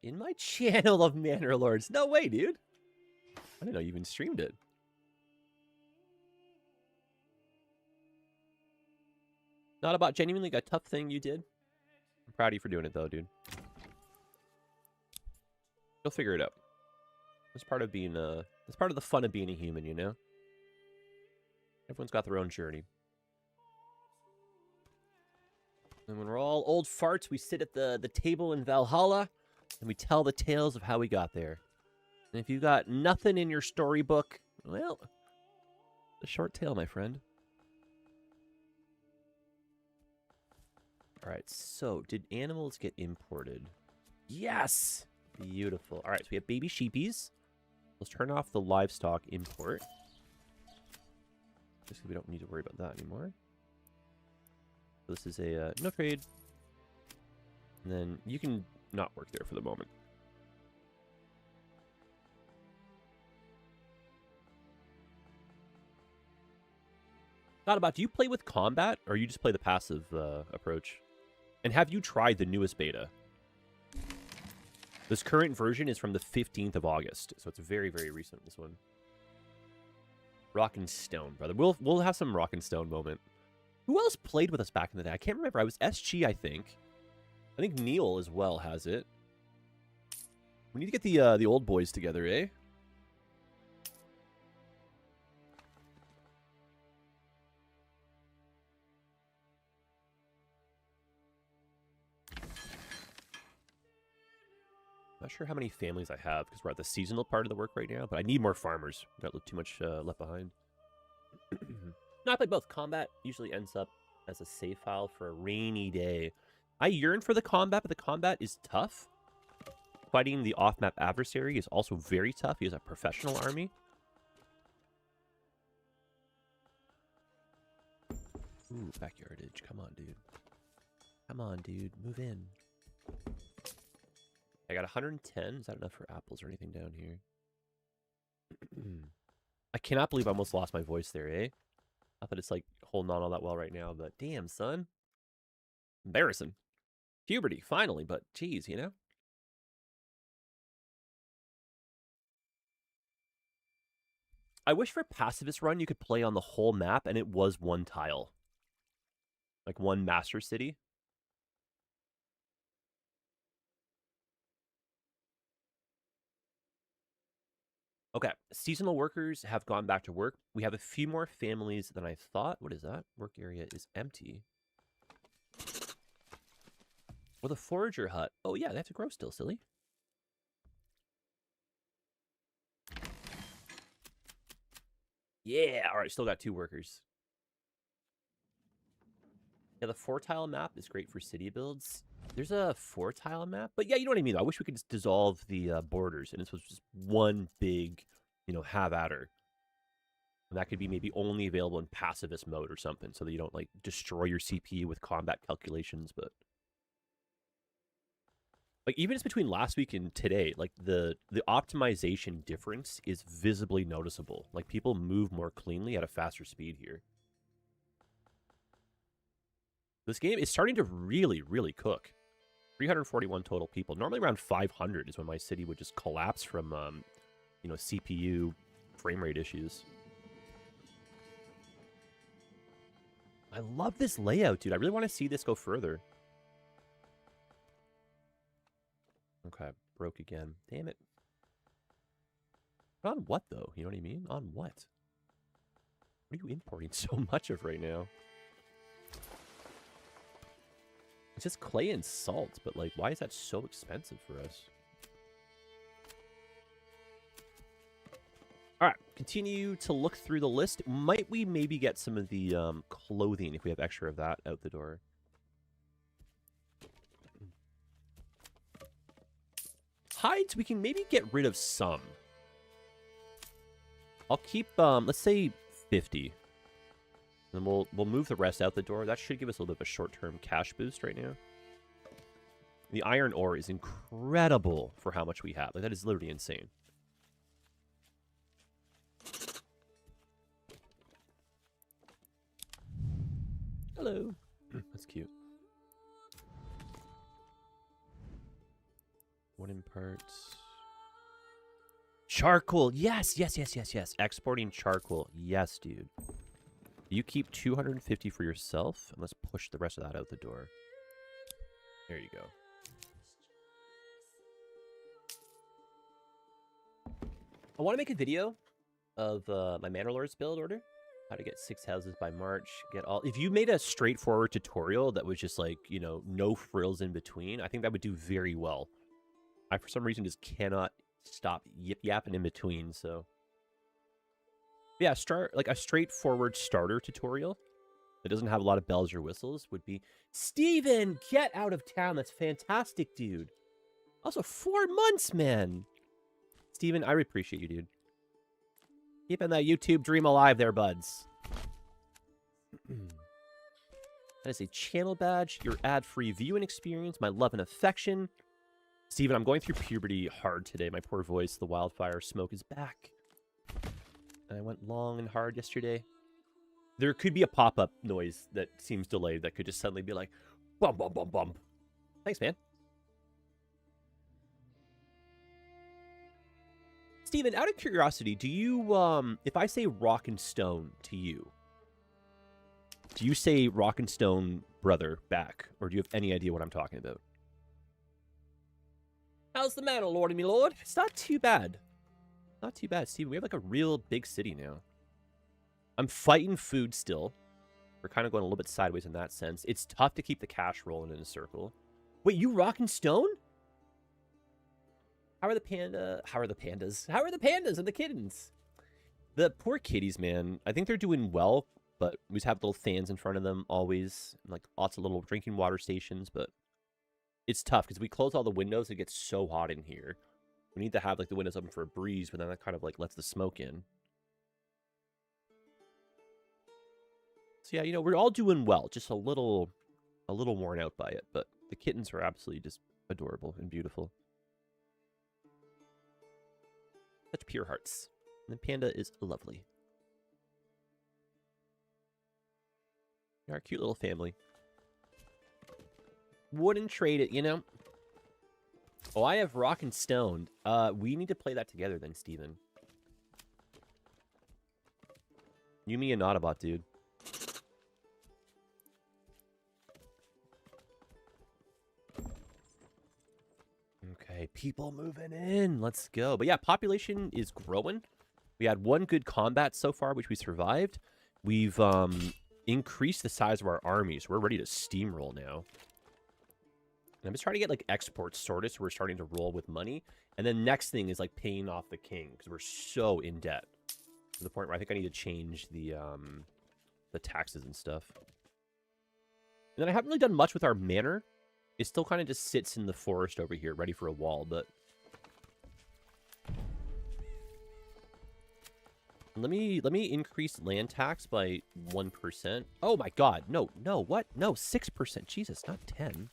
in my channel of Manor Lords. No way, dude. I didn't know you even streamed it. Not about genuinely a tough thing you did. I'm proud of you for doing it, though, dude. You'll figure it out. That's part of being that's part of the fun of being a human, you know? Everyone's got their own journey. And when we're all old farts, we sit at the table in Valhalla, and we tell the tales of how we got there. And if you got nothing in your storybook, well, a short tale, my friend. All right, so did animals get imported? Yes! Beautiful. All right, so we have baby sheepies. Let's turn off the livestock import. Just because we don't need to worry about that anymore. So this is a no trade. And then you can not work there for the moment. Not about, do you play with combat, or you just play the passive approach? And have you tried the newest beta? This current version is from the 15th of August, so it's very, very recent, this one. Rock and Stone, brother. We'll have some Rock and Stone moment. Who else played with us back in the day? I can't remember. I was SG, I think. I think Neil as well has it. We need to get the old boys together, eh? Not sure how many families I have because we're at the seasonal part of the work right now, but I need more farmers. We've got too much left behind. No, I play both. Combat usually ends up as a save file for a rainy day. I yearn for the combat, but the combat is tough. Fighting the off-map adversary is also very tough. He has a professional army. Ooh, backyardage. Come on, dude. Come on, dude. Move in. I got 110. Is that enough for apples or anything down here? I cannot believe I almost lost my voice there, eh? Not that it's, like, holding on all that well right now, but damn, son. Embarrassing. Puberty, finally, but geez, you know? I wish for Pacifist Run you could play on the whole map and it was one tile. Like one master city. Okay, seasonal workers have gone back to work. We have a few more families than I thought. What is that? Work area is empty. With a forager hut. Oh yeah, they have to grow still, silly. Yeah, all right, still got 2 workers. Yeah, the 4-tile map is great for city builds. There's a 4-tile map, but yeah, you know what I mean. I wish we could just dissolve the borders, and this was just one big, you know, have at her. And that could be maybe only available in pacifist mode or something, so that you don't like destroy your CPU with combat calculations. But Like, even just between last week and today, like, the optimization difference is visibly noticeable. Like, people move more cleanly at a faster speed here. This game is starting to really, really cook. 341 total people. Normally around 500 is when my city would just collapse from, you know, CPU frame rate issues. I love this layout, dude. I really want to see this go further. Okay, broke again. Damn it. On what, though? You know what I mean? On what? What are you importing so much of right now? It's just clay and salt, but, like, why is that so expensive for us? All right, continue to look through the list. Might we maybe get some of the clothing, if we have extra of that, out the door? Hides, we can maybe get rid of some. I'll keep, let's say 50. And we'll move the rest out the door. That should give us a little bit of a short-term cash boost right now. The iron ore is incredible for how much we have. Like, that is literally insane. Hello. That's cute. Wooden parts. Charcoal. Yes, yes, yes, yes, yes. Exporting charcoal. Yes, dude. You keep 250 for yourself, and let's push the rest of that out the door. There you go. I want to make a video of my Manor Lord's build order. How to get 6 houses by March. Get all. If you made a straightforward tutorial that was just like, you know, no frills in between, I think that would do very well. I, for some reason, just cannot stop yip-yapping in between, so... Yeah, like a straightforward starter tutorial that doesn't have a lot of bells or whistles would be, Steven, get out of town. That's fantastic, dude. Also, 4 months, man. Steven, I appreciate you, dude. Keeping that YouTube dream alive there, buds. That is a channel badge, your ad-free viewing experience, my love and affection. Steven, I'm going through puberty hard today. My poor voice, the wildfire smoke is back. And I went long and hard yesterday. There could be a pop-up noise that seems delayed that could just suddenly be like, bum, bum, bum, bum. Thanks, man. Steven, out of curiosity, do you, if I say rock and stone to you, do you say rock and stone brother back? Or do you have any idea what I'm talking about? How's the Manor Lord, me lord? It's not too bad. Not too bad, Steven. We have like a real big city now. I'm fighting food still. We're kind of going a little bit sideways in that sense. It's tough to keep the cash rolling in a circle. Wait, you rock and stone? How are the pandas? How are the pandas and the kittens? The poor kitties, man. I think they're doing well, but we just have little fans in front of them always. Like lots of little drinking water stations, but it's tough because we close all the windows. It gets so hot in here. We need to have like the windows open for a breeze, but then that kind of like lets the smoke in. So yeah, you know, we're all doing well. Just a little worn out by it, but the kittens are absolutely just adorable and beautiful. Such pure hearts. And the panda is lovely. Our cute little family. Wouldn't trade it, you know? Oh, I have rock and stone. We need to play that together then, Steven. You, me, and Autobot, dude. Okay, people moving in. Let's go. But yeah, population is growing. We had one good combat so far, which we survived. We've increased the size of our armies. We're ready to steamroll now. And I'm just trying to get like exports sorted, so we're starting to roll with money. And then next thing is like paying off the king, because we're so in debt to the point where I think I need to change the taxes and stuff. And then I haven't really done much with our manor. It still kind of just sits in the forest over here, ready for a wall, but... Let me increase land tax by 1%. Oh my god, no, what? No, 6%. Jesus, not 10.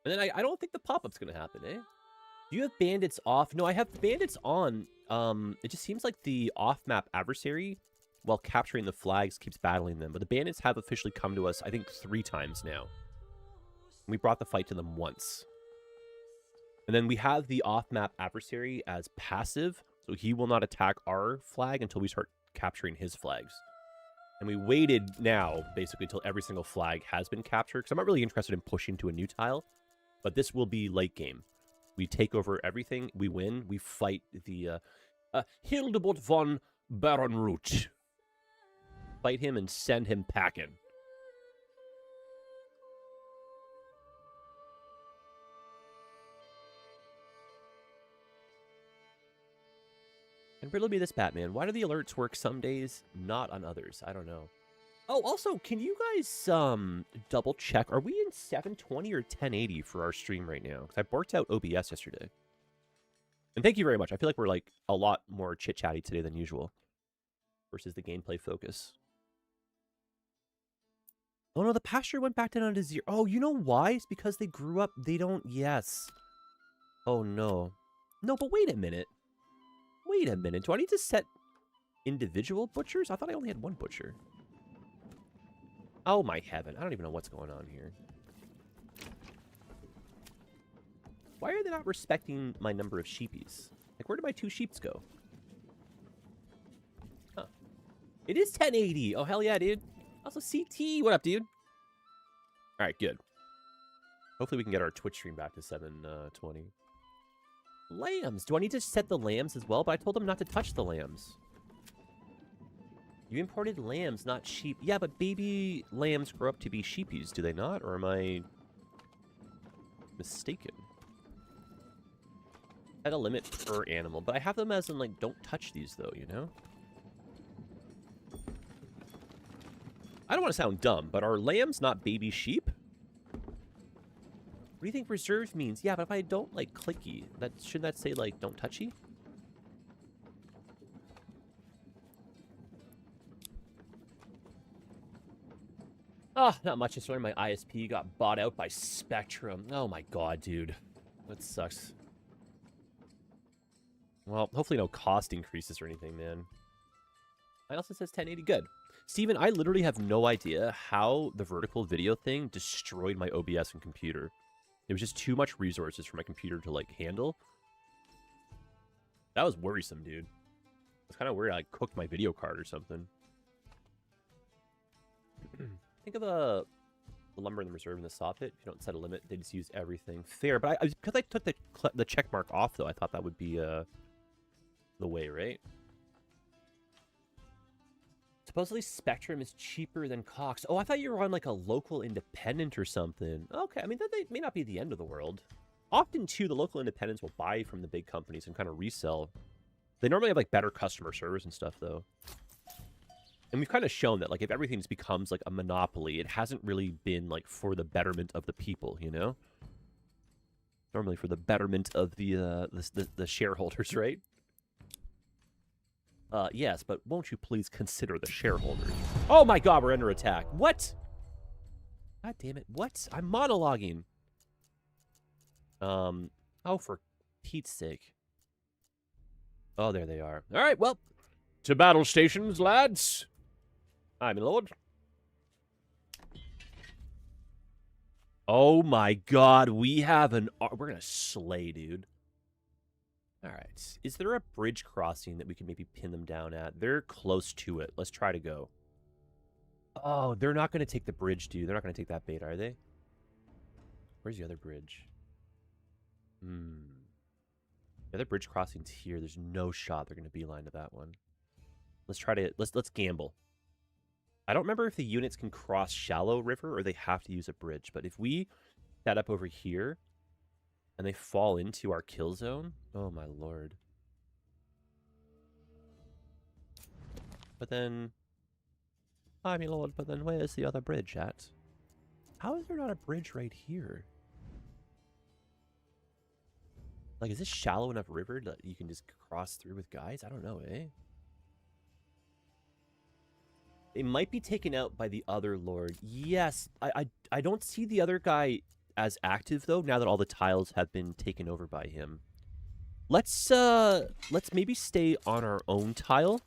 And then I don't think the pop-up's going to happen, eh? Do you have bandits off? No, I have bandits on. It just seems like the off-map adversary, while capturing the flags, keeps battling them. But the bandits have officially come to us, I think, 3 times now. We brought the fight to them once. And then we have the off-map adversary as passive, so he will not attack our flag until we start capturing his flags. And we waited now, basically, until every single flag has been captured, because I'm not really interested in pushing to a new tile, but this will be late game. We take over everything, we win, we fight the Hildebert von Baronroot. Fight him and send him packing. And riddle me this, Batman. Why do the alerts work some days, not on others? I don't know. Oh, also, can you guys double check? Are we in 720 or 1080 for our stream right now? Because I borked out OBS yesterday. And thank you very much. I feel like we're like a lot more chit-chatty today than usual. Versus the gameplay focus. Oh no, the pasture went back down to 0. Oh, you know why? It's because they grew up. They don't. Yes. Oh no. No, but wait a minute. Wait a minute. Do I need to set individual butchers? I thought I only had one butcher. Oh my heaven. I don't even know what's going on here. Why are they not respecting my number of sheepies? Like, where did my 2 sheeps go? Huh. It is 1080. Oh, hell yeah, dude. Also, CT. What up, dude? All right, good. Hopefully we can get our Twitch stream back to 720. Lambs. Do I need to set the lambs as well? But I told them not to touch the lambs. You imported lambs, not sheep. Yeah, but baby lambs grow up to be sheepies, do they not? Or am I mistaken? I had a limit per animal, but I have them as in, like, don't touch these, though, you know? I don't want to sound dumb, but are lambs not baby sheep? What do you think reserved means? Yeah, but if I don't, like, clicky, shouldn't that say, like, don't touchy? Oh, not much. Just learned my ISP got bought out by Spectrum. Oh my god, dude. That sucks. Well, hopefully no cost increases or anything, man. It also says 1080. Good. Steven, I literally have no idea how the vertical video thing destroyed my OBS and computer. It was just too much resources for my computer to, like, handle. That was worrisome, dude. It's kind of weird. I like, cooked my video card or something. Think of the lumber in the reserve and the saw pit. If you don't set a limit, they just use everything. Fair, but because I took the check mark off, though, I thought that would be the way, right? Supposedly Spectrum is cheaper than Cox. Oh, I thought you were on, like, a local independent or something. Okay, I mean, that may not be the end of the world. Often, too, the local independents will buy from the big companies and kind of resell. They normally have, like, better customer service and stuff, though. And we've kind of shown that, like, if everything just becomes, like, a monopoly, it hasn't really been, like, for the betterment of the people, you know? Normally for the betterment of the shareholders, right? Yes, but won't you please consider the shareholders? Oh my god, we're under attack. What? God damn it. What? I'm monologuing. Oh, for Pete's sake. Oh, there they are. All right, well, to battle stations, lads. Aye, my lord. Oh my god, we have an... We're gonna slay, dude. Alright. Is there a bridge crossing that we can maybe pin them down at? They're close to it. Let's try to go. Oh, they're not gonna take the bridge, dude. They're not gonna take that bait, are they? Where's the other bridge? The other bridge crossing's here. There's no shot they're gonna beeline to that one. Let's try to... Let's gamble. I don't remember if the units can cross shallow river or they have to use a bridge, but if we set up over here and they fall into our kill zone, oh my lord. But then, I mean lord, but then where's the other bridge at? How is there not a bridge right here? Like, is this shallow enough river that you can just cross through with guys? I don't know, eh? They might be taken out by the other lord. Yes, I don't see the other guy as active though now that all the tiles have been taken over by him. Let's maybe stay on our own tile,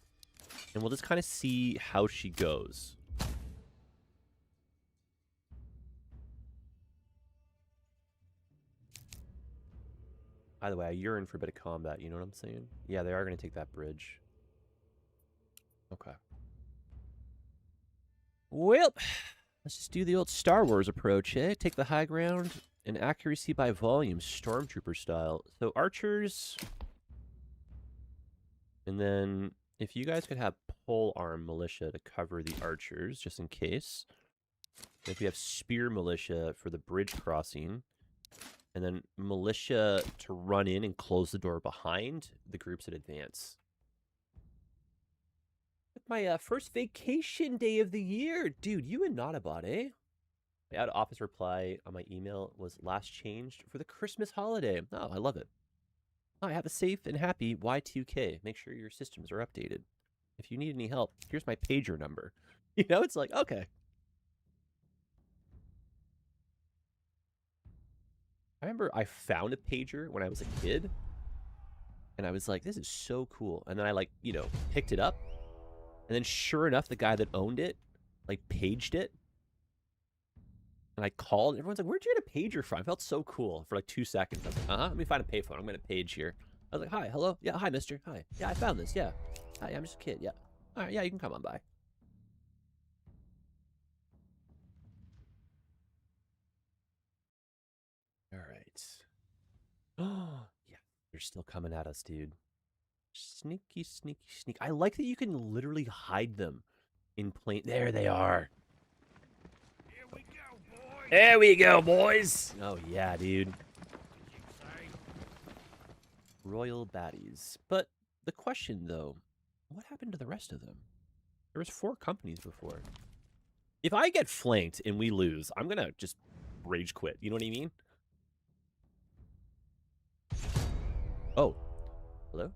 and we'll just kind of see how she goes. By the way, I yearn for a bit of combat, you know what I'm saying? Yeah, they are going to take that bridge. Okay. Well, let's just do the old Star Wars approach, eh? Take the high ground and accuracy by volume, stormtrooper style. So archers, and then if you guys could have pole arm militia to cover the archers, just in case. If we have spear militia for the bridge crossing, and then militia to run in and close the door behind the groups in advance. My first vacation day of the year. Dude, you and Nautabot, eh? My out-of-office reply on my email was last changed for the Christmas holiday. Oh, I love it. I have a safe and happy Y2K. Make sure your systems are updated. If you need any help, here's my pager number. You know, it's like, okay. I remember I found a pager when I was a kid, and I was like, this is so cool. And then I, like, you know, picked it up, and then sure enough, the guy that owned it, like, paged it. And I called, and everyone's like, where'd you get a pager from? I felt so cool for like 2 seconds. I was like, let me find a payphone. I'm going to page here. I was like, hi, hello? Yeah, hi, mister. Hi. Yeah, I found this. Yeah. Hi, I'm just a kid. Yeah. All right, yeah, you can come on by. All right. Oh, yeah. They're still coming at us, dude. Sneaky, sneaky, sneak. I like that you can literally hide them in plain... There they are. Here we go, boys. There we go, boys. Oh, yeah, dude. Royal baddies. But the question, though, what happened to the rest of them? There was 4 companies before. If I get flanked and we lose, I'm going to just rage quit. You know what I mean? Oh. Hello?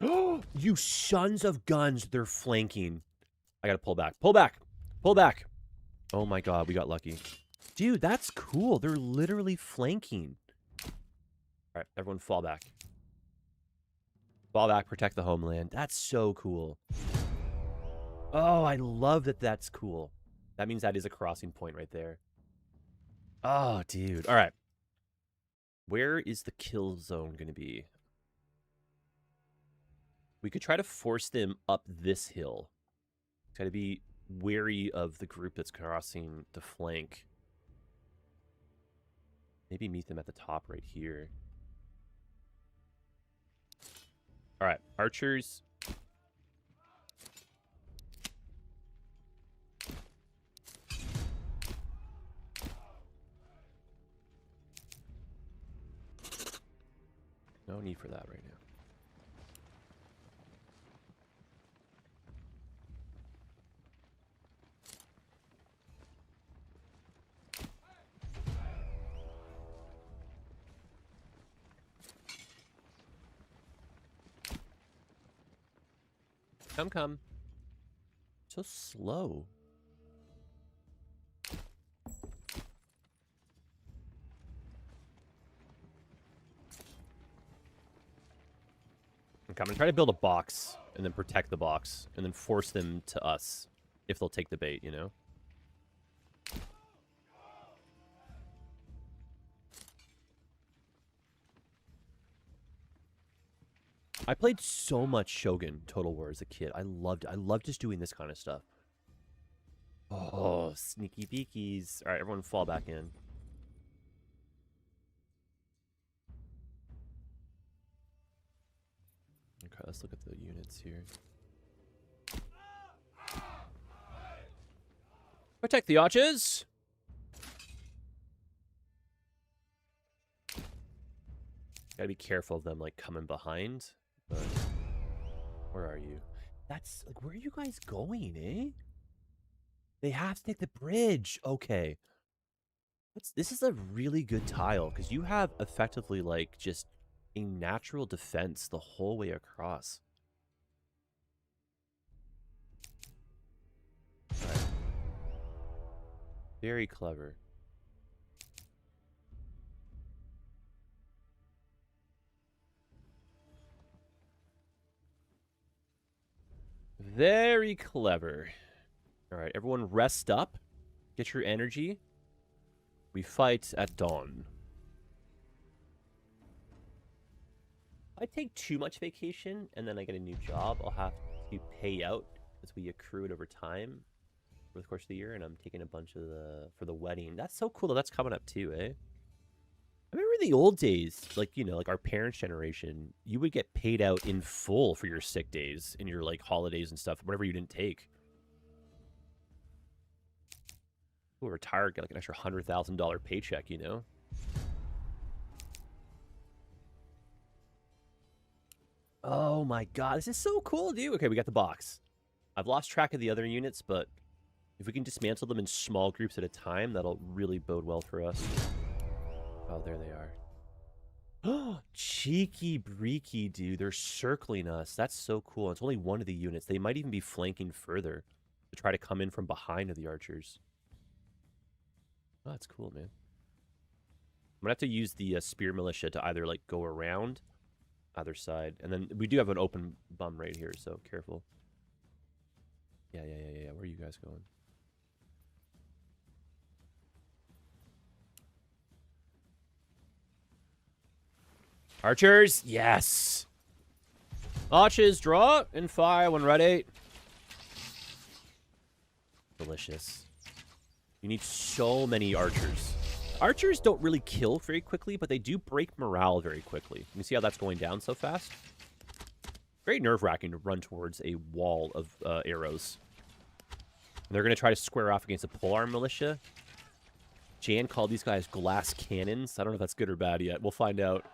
Oh, you sons of guns. They're flanking. I got to pull back. Pull back. Pull back. Oh, my God. We got lucky. Dude, that's cool. They're literally flanking. All right, everyone fall back. Fall back, protect the homeland. That's so cool. Oh, I love that that's cool. That means that is a crossing point right there. Oh, dude. All right. Where is the kill zone going to be? We could try to force them up this hill. Got to be wary of the group that's crossing the flank. Maybe meet them at the top right here. All right, archers. No need for that right now. Come, come. So slow. Okay, I'm gonna try to build a box and then protect the box and then force them to us if they'll take the bait, you know? I played so much Shogun Total War as a kid. I loved it. I loved just doing this kind of stuff. Oh, sneaky peekies. All right, everyone fall back in. Okay, let's look at the units here. Protect the archers. Gotta be careful of them, like, coming behind. But where are you? That's, like, where are you guys going, eh? They have to take the bridge. Okay. This is a really good tile, because you have effectively, like, just a natural defense the whole way across. All right. Very clever. Very clever. All right, everyone rest up. Get your energy. We fight at dawn. If I take too much vacation and then I get a new job, I'll have to pay out as we accrue it over time over the course of the year, and I'm taking a bunch of for the wedding. That's so cool that that's coming up too, eh? I remember in the old days, like, you know, like our parents' generation, you would get paid out in full for your sick days and your, like, holidays and stuff, whatever you didn't take. Who retired, get like an extra $100,000 paycheck, you know? Oh my god, this is so cool, dude. Okay, we got the box. I've lost track of the other units, but if we can dismantle them in small groups at a time, that'll really bode well for us. Oh, there they are. Oh, cheeky breeky, dude. They're circling us. That's so cool. It's only one of the units. They might even be flanking further to try to come in from behind of the archers. Oh, that's cool, man. I'm gonna have to use the spear militia to either, like, go around either side. And then we do have an open bum right here, so careful. Yeah. Where are you guys going? Archers, yes. Archers, draw and fire when ready. Delicious. You need so many archers. Archers don't really kill very quickly, but they do break morale very quickly. You see how that's going down so fast? Very nerve-wracking to run towards a wall of arrows. And they're going to try to square off against a polearm militia. Jan called these guys glass cannons. I don't know if that's good or bad yet. We'll find out.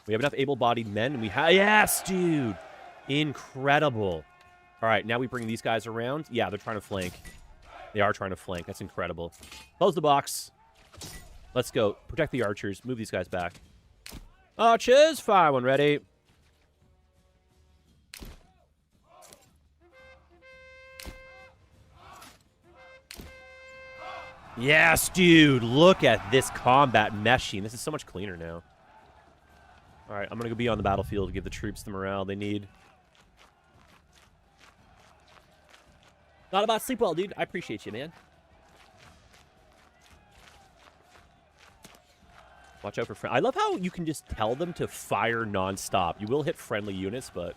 We have enough able-bodied men, and we have... Yes, dude! Incredible. All right, now we bring these guys around. Yeah, they're trying to flank. They are trying to flank. That's incredible. Close the box. Let's go. Protect the archers. Move these guys back. Archers, fire when ready. Yes, dude. Look at this combat meshing. This is so much cleaner now. All right, I'm going to go be on the battlefield to give the troops the morale they need. Not about sleep well, dude. I appreciate you, man. Watch out for friend. I love how you can just tell them to fire nonstop. You will hit friendly units, but...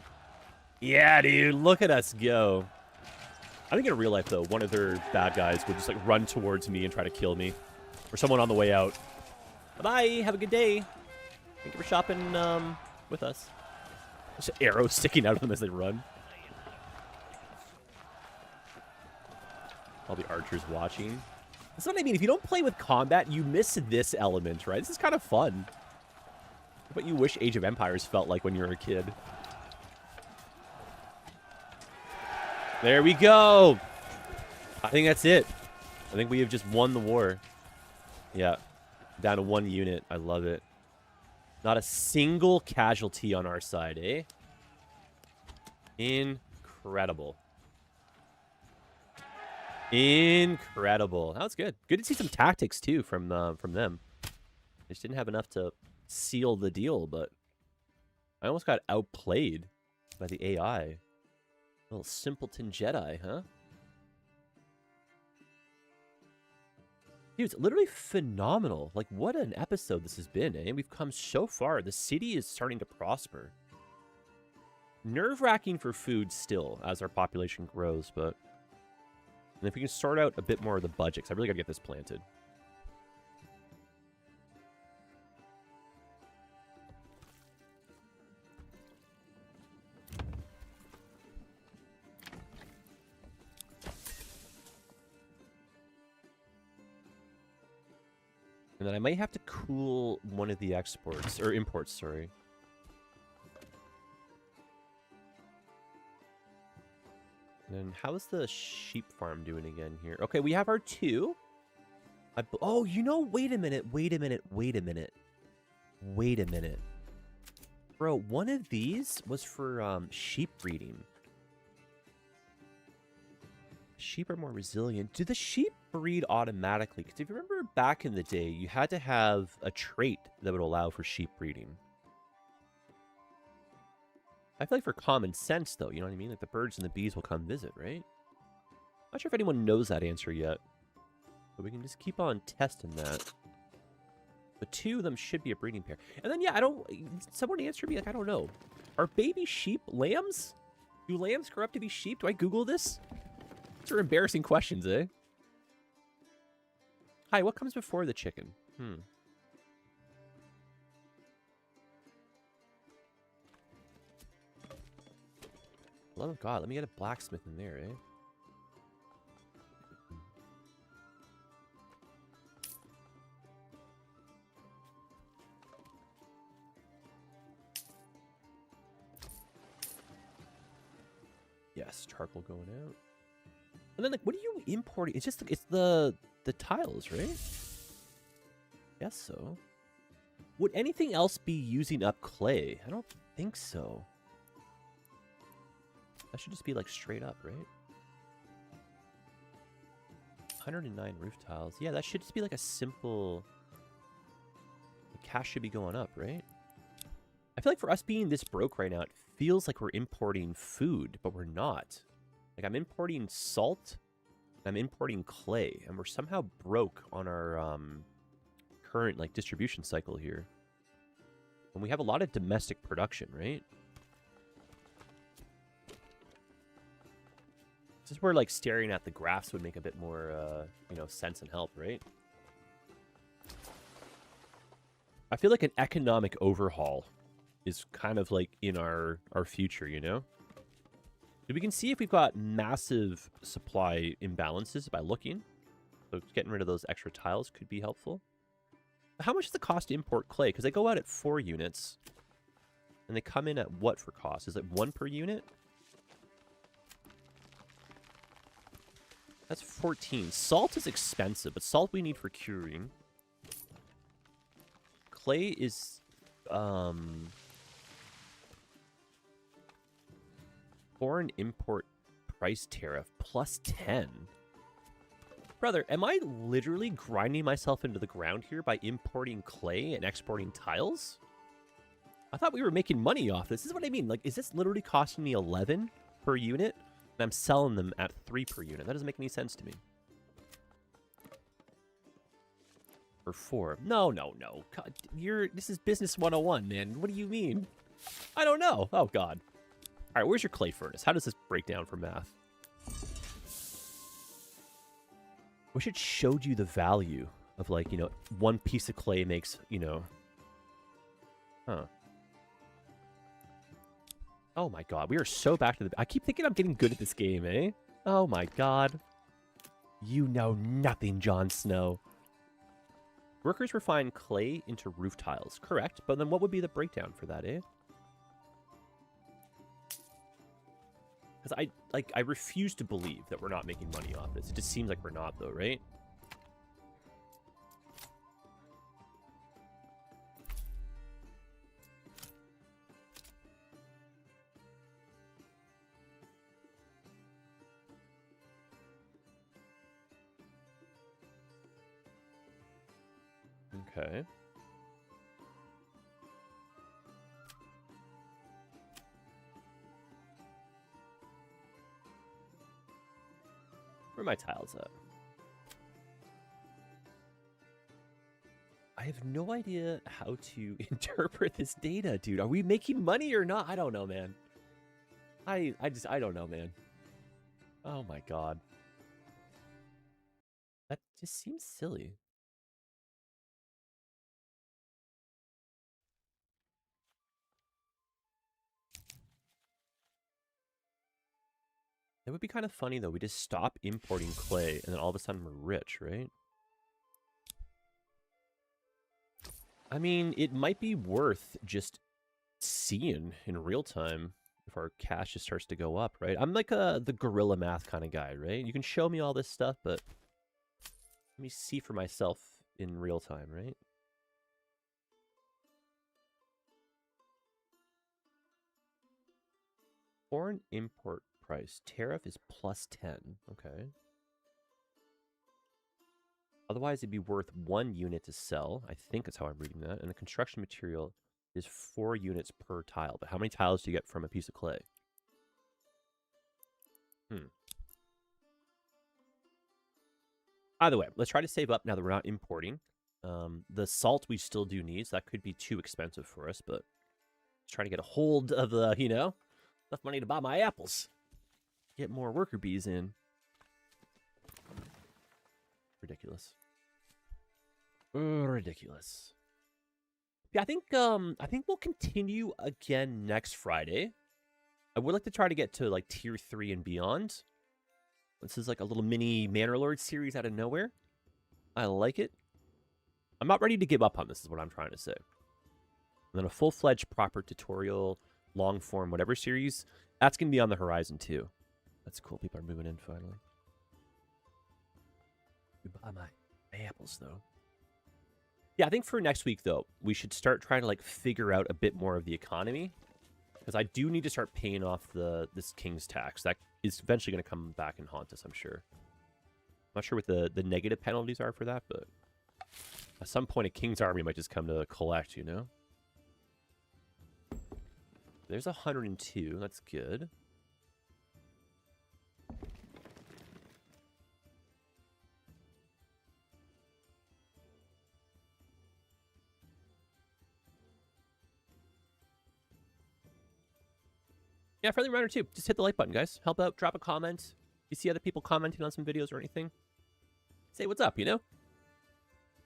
Yeah, dude. Look at us go. I think in real life, though, one of their bad guys would just, like, run towards me and try to kill me. Or someone on the way out. Bye-bye. Have a good day. Thank you for shopping with us. Just arrows sticking out of them as they run. All the archers watching. That's what I mean. If you don't play with combat, you miss this element, right? This is kind of fun. What you wish Age of Empires felt like when you were a kid. There we go. I think that's it. I think we have just won the war. Yeah. Down to one unit. I love it. Not a single casualty on our side, eh? Incredible. Incredible. That was good. Good to see some tactics, too, from them. They just didn't have enough to seal the deal, but I almost got outplayed by the AI. Little simpleton Jedi, huh? Dude, it's literally phenomenal. Like, what an episode this has been, eh? We've come so far. The city is starting to prosper. Nerve-wracking for food still, as our population grows, but... And if we can sort out a bit more of the budget, 'cause I really got to get this planted. And then I might have to cool one of the exports, or imports, sorry. And then how's the sheep farm doing again here? Okay, we have our two. Oh, you know, wait a minute. Bro, one of these was for sheep breeding. Sheep are more resilient. Do the sheep breed automatically? Because if you remember back in the day, you had to have a trait that would allow for sheep breeding. I feel like for common sense, though, you know what I mean? Like the birds and the bees will come visit, right? Not sure if anyone knows that answer yet. But we can just keep on testing that. But 2 of them should be a breeding pair. And then, yeah, someone answer me, like, I don't know. Are baby sheep lambs? Do lambs grow up to be sheep? Do I Google this? These are embarrassing questions, eh? Hi, what comes before the chicken? Love of God, let me get a blacksmith in there, eh? Yes, charcoal going out. And then, like, what are you importing? It's just, it's the tiles, right? Guess so. Would anything else be using up clay? I don't think so. That should just be, like, straight up, right? 109 roof tiles. Yeah, that should just be, like, a simple... The cash should be going up, right? I feel like for us being this broke right now, it feels like we're importing food, but we're not. Like, I'm importing salt, I'm importing clay, and we're somehow broke on our current, like, distribution cycle here. And we have a lot of domestic production, right? This is where, like, staring at the graphs would make a bit more, you know, sense and help, right? I feel like an economic overhaul is kind of, like, in our future, you know? We can see if we've got massive supply imbalances by looking. So getting rid of those extra tiles could be helpful. How much does it cost to import clay? Because they go out at 4 units. And they come in at what for cost? Is it 1 per unit? That's 14. Salt is expensive, but salt we need for curing. Clay is... foreign import price tariff plus 10. Brother, am I literally grinding myself into the ground here by importing clay and exporting tiles? I thought we were making money off this. This is what I mean. Like, is this literally costing me 11 per unit? And I'm selling them at 3 per unit. That doesn't make any sense to me. Or 4. No. God, this is business 101, man. What do you mean? I don't know. Oh, God. All right, where's your clay furnace? How does this break down for math? Wish it showed you the value of, like, you know, 1 piece of clay makes, you know... Huh. Oh my God, we are so back to the... I keep thinking I'm getting good at this game, eh? Oh my God. You know nothing, Jon Snow. Workers refine clay into roof tiles. Correct, but then what would be the breakdown for that, eh? Because I refuse to believe that we're not making money off this. It just seems like we're not, though, right? Okay. Where are my tiles at? I have no idea how to interpret this data, dude. Are we making money or not? I don't know, man. I don't know, man. Oh my God. That just seems silly. It would be kind of funny, though. We just stop importing clay, and then all of a sudden we're rich, right? I mean, it might be worth just seeing in real time if our cash just starts to go up, right? I'm like the guerrilla math kind of guy, right? You can show me all this stuff, but let me see for myself in real time, right? Foreign import price. Tariff is +10. Okay. Otherwise, it'd be worth 1 unit to sell. I think that's how I'm reading that. And the construction material is 4 units per tile. But how many tiles do you get from a piece of clay? Either way, let's try to save up now that we're not importing. The salt we still do need, so that could be too expensive for us, but let's try to get a hold of the, enough money to buy my apples. Get more worker bees in. Ridiculous. Ridiculous. Yeah, I think we'll continue again next Friday. I would like to try to get to like tier 3 and beyond. This is like a little mini Manor Lord series out of nowhere. I like it. I'm not ready to give up on this, is what I'm trying to say. And then a full-fledged proper tutorial, long form, whatever series, that's going to be on the horizon too. That's cool. People are moving in finally. Buy my apples though. Yeah, I think for next week though, we should start trying to like figure out a bit more of the economy. Because I do need to start paying off this king's tax. That is eventually going to come back and haunt us, I'm sure. I'm not sure what the negative penalties are for that, but at some point a king's army might just come to collect, you know? There's 102. That's good. Yeah, friendly reminder too. Just hit the like button, guys. Help out. Drop a comment. You see other people commenting on some videos or anything, say what's up, you know?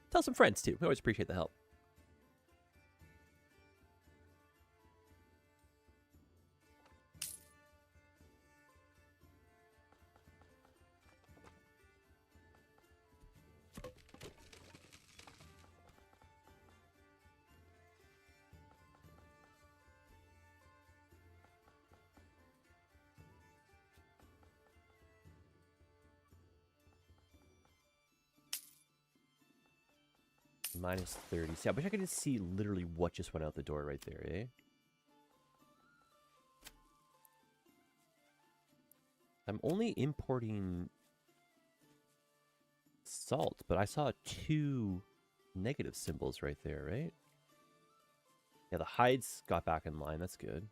Tell some friends too. We always appreciate the help. -30. See, I wish I could just see literally what just went out the door right there, eh? I'm only importing salt, but I saw 2 negative symbols right there, right? Yeah, the hides got back in line. That's good.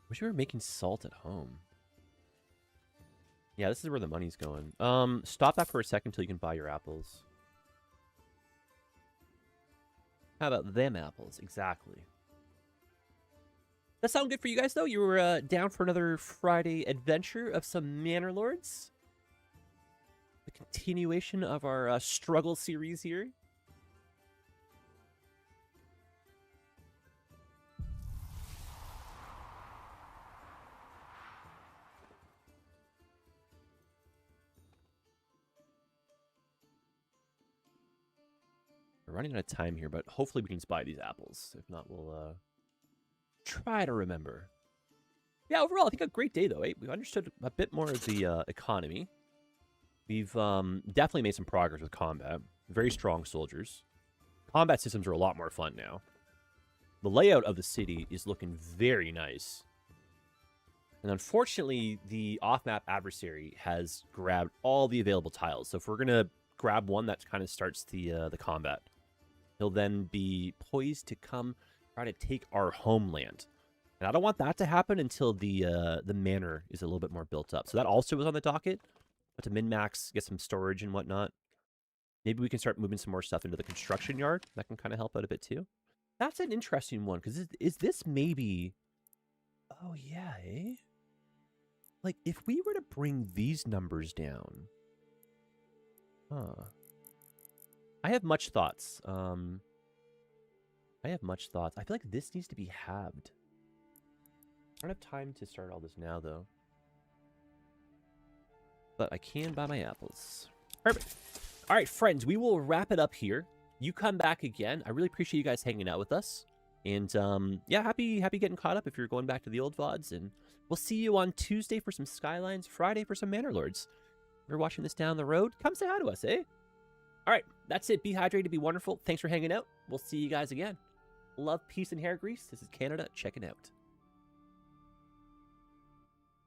Wish we were making salt at home. Yeah, this is where the money's going. Stop that for a second till you can buy your apples. How about them apples? Exactly. That sound good for you guys, though? You were down for another Friday adventure of some Manor Lords? The continuation of our struggle series here. We're running out of time here, but hopefully we can buy these apples. If not, we'll try to remember. Yeah, overall, I think a great day, though. Eh? We've understood a bit more of the economy. We've definitely made some progress with combat. Very strong soldiers. Combat systems are a lot more fun now. The layout of the city is looking very nice. And unfortunately, the off-map adversary has grabbed all the available tiles. So if we're going to grab one that kind of starts the combat, he'll then be poised to come try to take our homeland. And I don't want that to happen until the manor is a little bit more built up. So that also was on the docket. But to min-max, get some storage and whatnot. Maybe we can start moving some more stuff into the construction yard. That can kind of help out a bit too. That's an interesting one, because is this maybe... Oh, yeah, eh? Like, if we were to bring these numbers down... Huh. I have much thoughts. I have much thoughts. I feel like this needs to be halved. I don't have time to start all this now, though. But I can buy my apples. Perfect. All right, friends, we will wrap it up here. You come back again. I really appreciate you guys hanging out with us. And yeah, happy getting caught up if you're going back to the old VODs. And we'll see you on Tuesday for some Skylines, Friday for some Manor Lords. If you're watching this down the road, come say hi to us, eh? All right, that's it. Be hydrated, be wonderful. Thanks for hanging out. We'll see you guys again. Love, peace, and hair grease. This is Canada checking out.